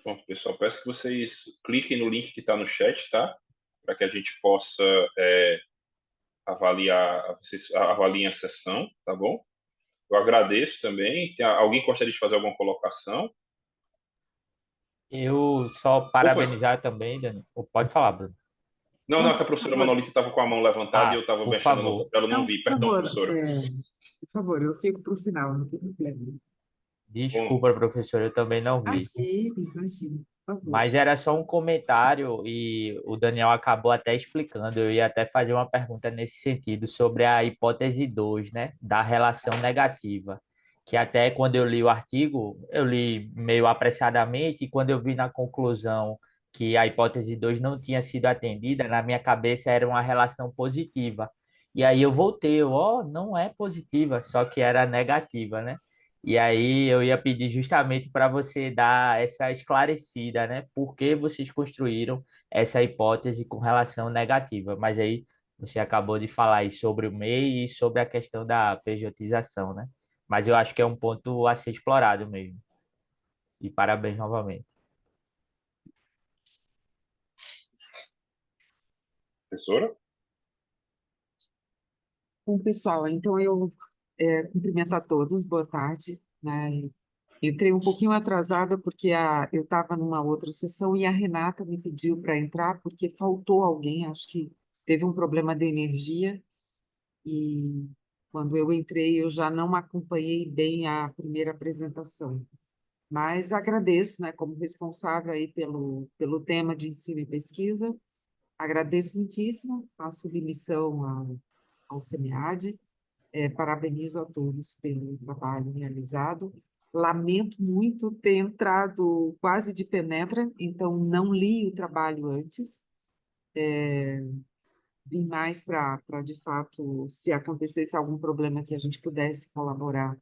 Pronto, pessoal, peço que vocês cliquem no link que está no chat, tá? Para que a gente possa avaliar, vocês avaliem a sessão, tá bom? Eu agradeço também. Alguém gostaria de fazer alguma colocação? Eu só Opa, parabenizar também, Dani. Pode falar, Bruno. não, Não, que a por professora favor. Manolita estava com a mão levantada e eu Ah, estava por mexendo na outra favor. tela, eu não Não, vi. por Perdão, favor, professora. por favor, eu fico para o final, não tem problema. Bom, Desculpa, professor, eu também não vi. Imagina, por favor. Mas era só um comentário e o Daniel acabou até explicando. Eu ia até fazer uma pergunta nesse sentido sobre a hipótese 2, né, da relação negativa, que até quando eu li o artigo, eu li meio apressadamente e quando eu vi na conclusão que a hipótese 2 não tinha sido atendida, na minha cabeça era uma relação positiva. E aí eu voltei, não é positiva, só que era negativa, né? E aí eu ia pedir justamente para você dar essa esclarecida, né? Por que vocês construíram essa hipótese com relação negativa? Mas aí você acabou de falar aí sobre o MEI e sobre a questão da pejotização, né? Mas eu acho que é um ponto a ser explorado mesmo. E parabéns novamente. professora? Bom, pessoal, então eu cumprimento a todos, boa tarde, né? Entrei um pouquinho atrasada porque eu estava numa outra sessão e a Renata me pediu para entrar porque faltou alguém, acho que teve um problema de energia e quando eu entrei eu já não acompanhei bem a primeira apresentação. Mas agradeço, né, como responsável aí pelo tema de ensino e pesquisa, agradeço muitíssimo a submissão ao SEMEAD. Parabenizo a todos pelo trabalho realizado. Lamento muito ter entrado quase de penetra, então não li o trabalho antes. Vim mais para, de fato, se acontecesse algum problema que a gente pudesse colaborar,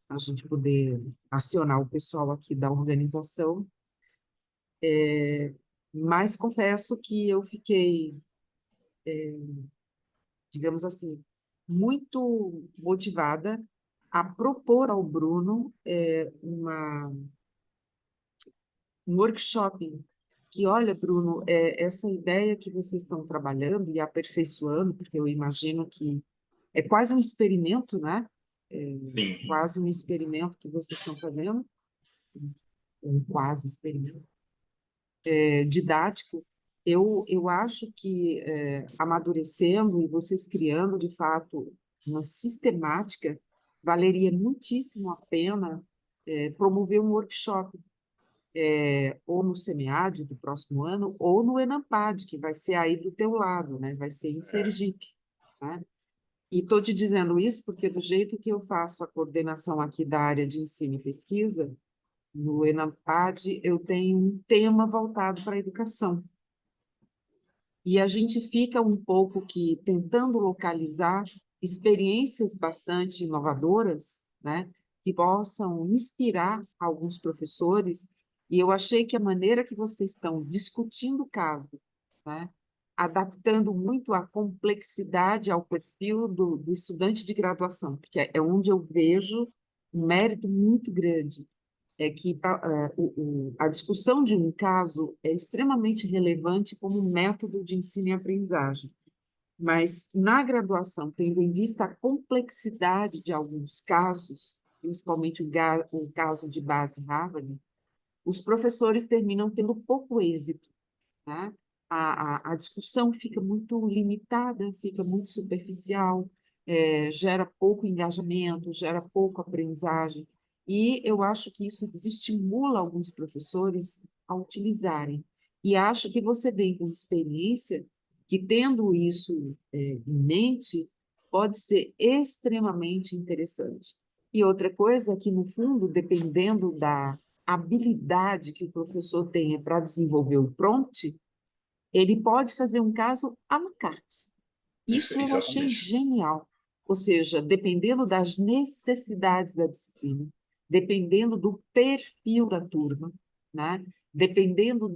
a gente poder acionar o pessoal aqui da organização. Mas confesso que eu fiquei, digamos assim, muito motivada a propor ao Bruno um workshop que, olha, Bruno, essa ideia que vocês estão trabalhando e aperfeiçoando, porque eu imagino que é quase um experimento, né? É Sim, quase um experimento que vocês estão fazendo, um quase experimento didático. Eu acho que amadurecendo e vocês criando, de fato, uma sistemática, valeria muitíssimo a pena promover um workshop ou no SEMEAD do próximo ano, ou no ENAMPAD, que vai ser aí do teu lado, né? Vai ser em Sergipe, né? E estou te dizendo isso porque, do jeito que eu faço a coordenação aqui da área de ensino e pesquisa, no ENAMPAD eu tenho um tema voltado para a educação. E a gente fica um pouco que tentando localizar experiências bastante inovadoras, né, que possam inspirar alguns professores. E eu achei que a maneira que vocês estão discutindo o caso, né, adaptando muito a complexidade ao perfil do estudante de graduação, porque é onde eu vejo um mérito muito grande que a discussão de um caso é extremamente relevante como método de ensino e aprendizagem, mas na graduação, tendo em vista a complexidade de alguns casos, principalmente o caso de base Harvard, os professores terminam tendo pouco êxito, né? A discussão fica muito limitada, fica muito superficial, gera pouco engajamento, gera pouco aprendizagem, e eu acho que isso desestimula alguns professores a utilizarem. E acho que você vem com experiência que, tendo isso em mente, pode ser extremamente interessante. E outra coisa é que, no fundo, dependendo da habilidade que o professor tenha para desenvolver o prompt, ele pode fazer um caso à la carte. Isso eu achei exatamente. genial. Ou seja, dependendo das necessidades da disciplina, dependendo do perfil da turma, né? Dependendo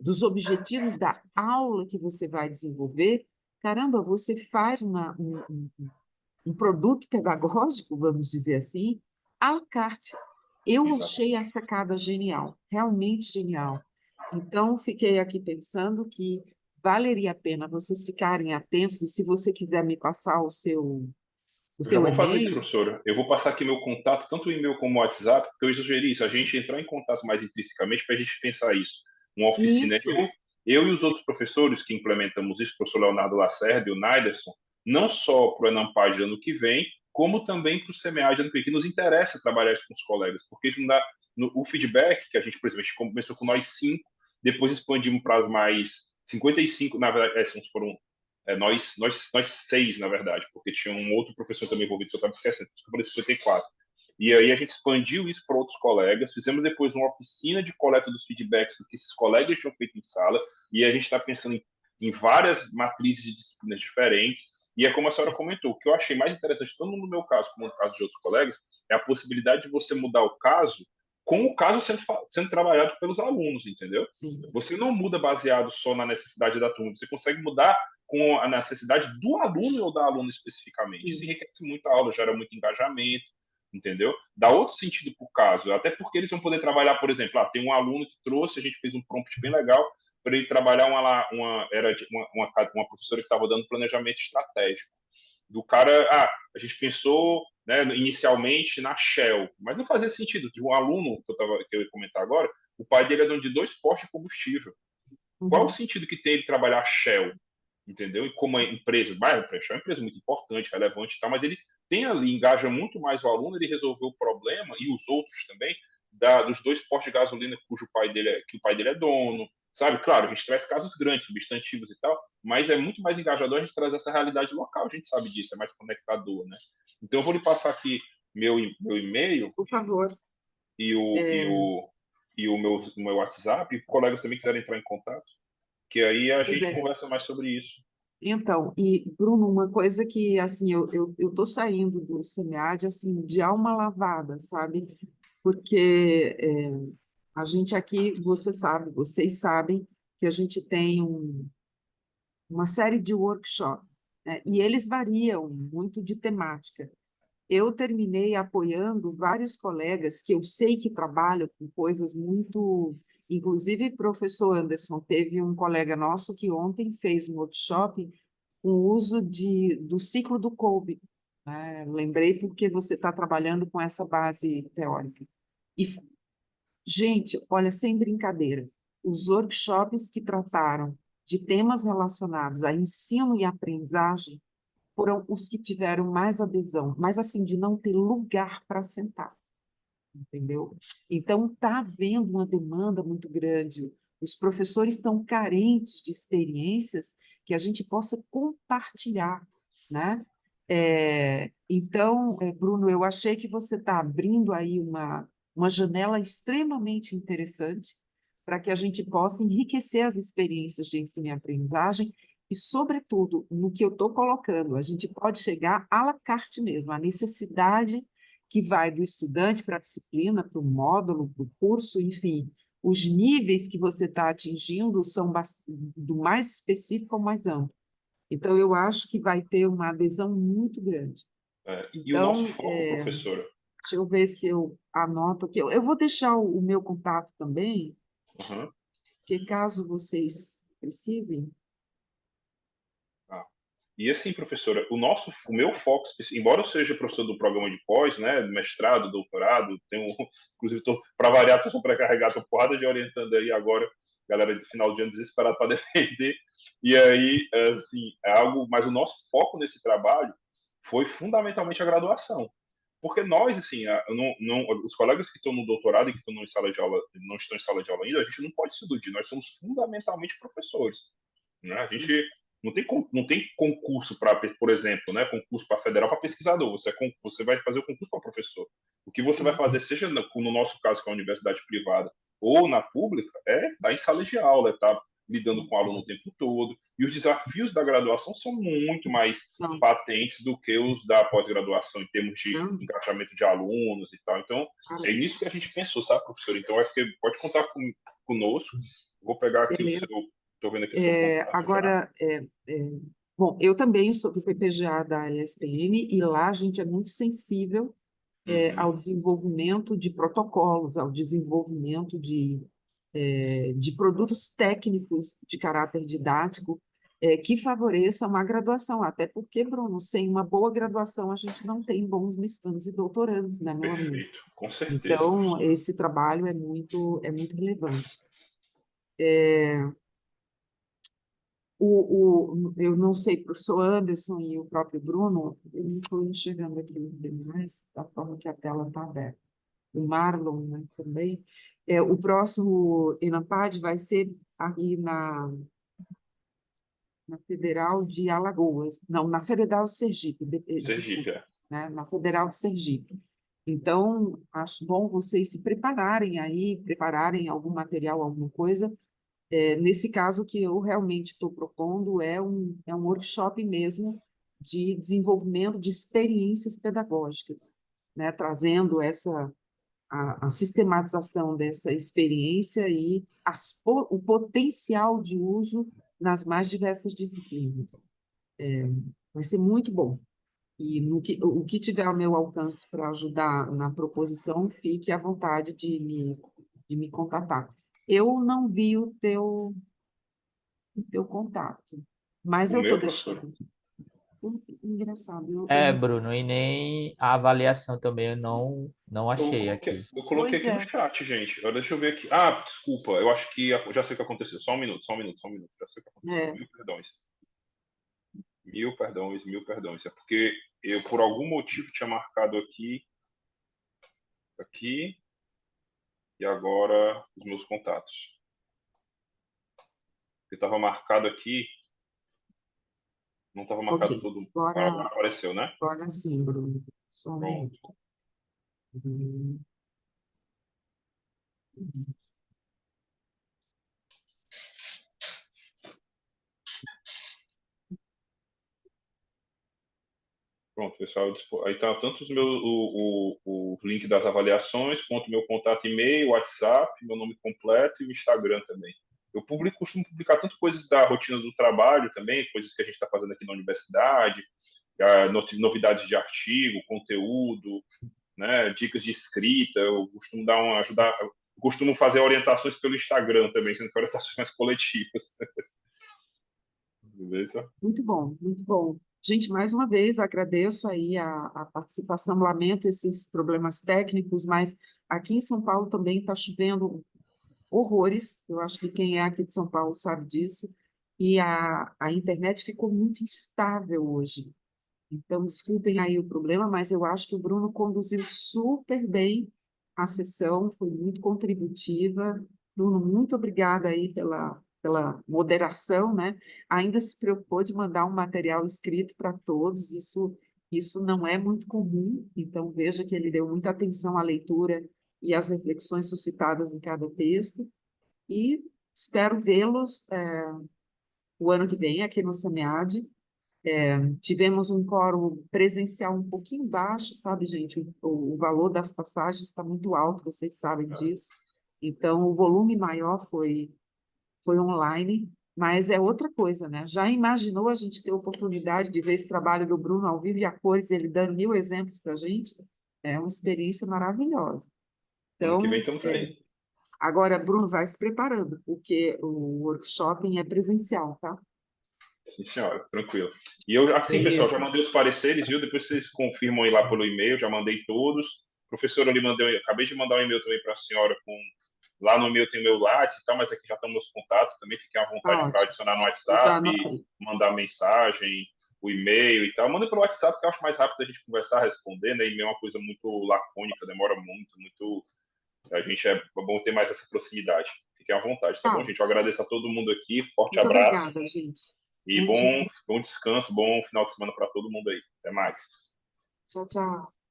dos objetivos da aula que você vai desenvolver, caramba, você faz um produto pedagógico, vamos dizer assim, à la carte. Eu achei a sacada genial, realmente genial. Então, fiquei aqui pensando que valeria a pena vocês ficarem atentos, e se você quiser me passar o Eu já vou fazer isso, e-mail, professora. Eu vou passar aqui meu contato, tanto o e-mail como o WhatsApp, porque eu ia sugerir isso, a gente entrar em contato mais intrinsecamente para a gente pensar isso. Uma oficina, isso, eu e os outros professores que implementamos isso, o professor Leonardo Lacerda e o Naiderson, não só para o Enampad ano que vem, como também para o CMEA de ano que vem, que nos interessa trabalhar isso com os colegas, porque isso dá, o feedback que a gente, por exemplo, a gente começou com nós 5, depois expandimos para as mais 55, na verdade, foram nós 6, na verdade, porque tinha um outro professor também envolvido que eu estava esquecendo, por isso que eu falei 54. E aí a gente expandiu isso para outros colegas, fizemos depois uma oficina de coleta dos feedbacks do que esses colegas tinham feito em sala, e a gente está pensando em várias matrizes de disciplinas diferentes, e é como a senhora comentou, o que eu achei mais interessante, tanto no meu caso como no caso de outros colegas, é a possibilidade de você mudar o caso com o caso sendo trabalhado pelos alunos, entendeu? sim, Você não muda baseado só na necessidade da turma, você consegue mudar com a necessidade do aluno ou da aluna especificamente. Isso sim. enriquece muito a aula, gera muito engajamento, entendeu? Dá outro sentido para o caso, até porque eles vão poder trabalhar, por exemplo, tem um aluno que trouxe, a gente fez um prompt bem legal para ele trabalhar uma professora que estava dando planejamento estratégico. Do cara, a gente pensou, né, inicialmente na Shell, mas não fazia sentido. De um aluno que eu ia comentar agora, o pai dele é dono de 2 postos de combustível. Qual o Uhum. sentido que tem ele trabalhar a Shell? Entendeu? E como a empresa, a Shell é uma empresa muito importante, relevante e tal, mas ele tem ali, engaja muito mais o aluno, ele resolveu o problema, e os outros também, dos 2 postos de gasolina que o pai dele é dono, sabe? Claro, a gente traz casos grandes, substantivos e tal, mas é muito mais engajador a gente trazer essa realidade local, a gente sabe disso, é mais conectador, né? Então eu vou lhe passar aqui meu e-mail Por favor. e o meu WhatsApp, e colegas também quiserem entrar em contato, que aí a Pois gente é. conversa mais sobre isso. Então, e Bruno, uma coisa que assim eu tô saindo do SEMEAD assim de alma lavada, sabe? Porque a gente aqui, você sabe, vocês sabem que a gente tem uma série de workshops, né? E eles variam muito de temática. Eu terminei apoiando vários colegas que eu sei que trabalham com coisas muito Inclusive, professor Anderson, teve um colega nosso que ontem fez um workshop com o uso do ciclo do Kolbe, né? Lembrei porque você está trabalhando com essa base teórica. E, gente, olha, sem brincadeira, os workshops que trataram de temas relacionados a ensino e aprendizagem foram os que tiveram mais adesão, mas assim, de não ter lugar para sentar, entendeu? Então, está havendo uma demanda muito grande, os professores estão carentes de experiências que a gente possa compartilhar, né? Então, Bruno, eu achei que você está abrindo aí uma janela extremamente interessante para que a gente possa enriquecer as experiências de ensino e aprendizagem e, sobretudo, no que eu estou colocando, a gente pode chegar à la carte mesmo, a necessidade que vai do estudante para a disciplina, para o módulo, para o curso, enfim, os níveis que você está atingindo são do mais específico ao mais amplo. Então, eu acho que vai ter uma adesão muito grande. E o nosso Então, foco, professora? deixa eu ver se eu anoto aqui. Eu vou deixar o meu contato também, Uhum. porque caso vocês precisem. E assim, professora, o meu foco, embora eu seja professor do programa de pós, né, mestrado, doutorado, inclusive para variar, estou sobrecarregado, estou porrada de orientando aí agora, galera de final de ano desesperado para defender, e aí, assim, mas o nosso foco nesse trabalho foi fundamentalmente a graduação, porque nós, assim, os colegas que estão no doutorado e que estão em sala de aula, não estão em sala de aula ainda, a gente não pode se iludir, nós somos fundamentalmente professores, né? A gente não tem concurso para, por exemplo, né, concurso para federal para pesquisador. Você vai fazer o concurso para professor. O que você vai fazer, seja no nosso caso, que é a universidade privada, ou na pública, é estar em sala de aula, é estar lidando com o aluno o tempo todo. E os desafios da graduação são muito mais patentes do que os da pós-graduação, em termos de encaixamento de alunos e tal. Então, é nisso que a gente pensou, sabe, professor? Então, acho que pode contar conosco. Vou pegar aqui o seu. Estou vendo aqui o seu contato. Agora, bom, eu também sou do PPGA da ESPM e lá a gente é muito sensível ao desenvolvimento de protocolos, ao desenvolvimento de produtos técnicos de caráter didático que favoreçam a graduação, até porque, Bruno, sem uma boa graduação a gente não tem bons mestrandos e doutorandos, né, meu amigo? Perfeito, com certeza. Então, esse trabalho é muito relevante. Eu não sei, professor Anderson e o próprio Bruno, eu não estou enxergando aqui os demais, da forma que a tela está aberta. O Marlon, né, também. O próximo ENAPAD vai ser aqui na Federal de Alagoas, não, na Federal Sergipe, Sergipe, desculpa, né, na Federal de Sergipe. Então, acho bom vocês se prepararem aí, prepararem algum material, alguma coisa. Nesse caso, o que eu realmente estou propondo é um workshop mesmo de desenvolvimento de experiências pedagógicas, né? Trazendo a sistematização dessa experiência e o potencial de uso nas mais diversas disciplinas. Vai ser muito bom. E o que tiver ao meu alcance para ajudar na proposição, fique à vontade de me contatar. Eu não vi o teu contato, mas eu estou deixando. Engraçado. Bruno, e nem a avaliação também eu não achei aqui. Eu coloquei aqui no chat, gente. Agora deixa eu ver aqui. Desculpa, eu acho que já sei o que aconteceu. Só um minuto. Já sei o que aconteceu. Mil perdões. Mil perdões. É porque eu, por algum motivo, tinha marcado aqui, e agora os meus contatos. Porque estava marcado aqui, não estava marcado todo mundo. Agora apareceu, né? Agora sim, Bruno. Só um Pronto. minuto. Pronto, pessoal. Aí tá tanto o link das avaliações, quanto meu contato e-mail, WhatsApp, meu nome completo e o Instagram também. Eu costumo publicar tanto coisas da rotina do trabalho também, coisas que a gente está fazendo aqui na universidade, novidades de artigo, conteúdo, né, dicas de escrita. Eu costumo ajudar. Eu costumo fazer orientações pelo Instagram também, sendo que orientações mais coletivas. Beleza? Muito bom, muito bom. Gente, mais uma vez agradeço aí a participação, lamento esses problemas técnicos, mas aqui em São Paulo também está chovendo horrores, eu acho que quem é aqui de São Paulo sabe disso, e a internet ficou muito instável hoje. Então, desculpem aí o problema, mas eu acho que o Bruno conduziu super bem a sessão, foi muito contributiva. Bruno, muito obrigada aí pela moderação, né? Ainda se preocupou de mandar um material escrito para todos, isso não é muito comum, então veja que ele deu muita atenção à leitura e às reflexões suscitadas em cada texto, e espero vê-los o ano que vem aqui no SEMEAD. Tivemos um quórum presencial um pouquinho baixo, sabe, gente? O valor das passagens está muito alto, vocês sabem disso. Então, o volume maior foi online, mas é outra coisa, né? Já imaginou a gente ter a oportunidade de ver esse trabalho do Bruno ao vivo e a cores, ele dando 1000 exemplos para a gente? É uma experiência maravilhosa. Ano que vem Então, estamos aí. agora, Bruno, vai se preparando, porque o workshop é presencial, tá? Sim, senhora, tranquilo. E eu, assim, pessoal, já mandei os pareceres, viu? Depois vocês confirmam aí lá pelo e-mail, já mandei todos. Professora, acabei de mandar um e-mail também para a senhora com. Lá no e-mail tem meu WhatsApp e tal, mas aqui já estão meus contatos também. Fiquem à vontade para Ótimo. adicionar no Já WhatsApp, anotei. mandar mensagem, o e-mail e tal. Manda pelo WhatsApp, que eu acho mais rápido a gente conversar, responder, né? E-mail é uma coisa muito lacônica, demora muito. A gente é bom ter mais essa proximidade. Fiquem à vontade, tá bom, gente? Eu agradeço a todo mundo aqui. Forte Muito abraço. obrigada, gente. E Muitíssimo. bom descanso, bom final de semana para todo mundo aí. Até mais. Tchau, tchau.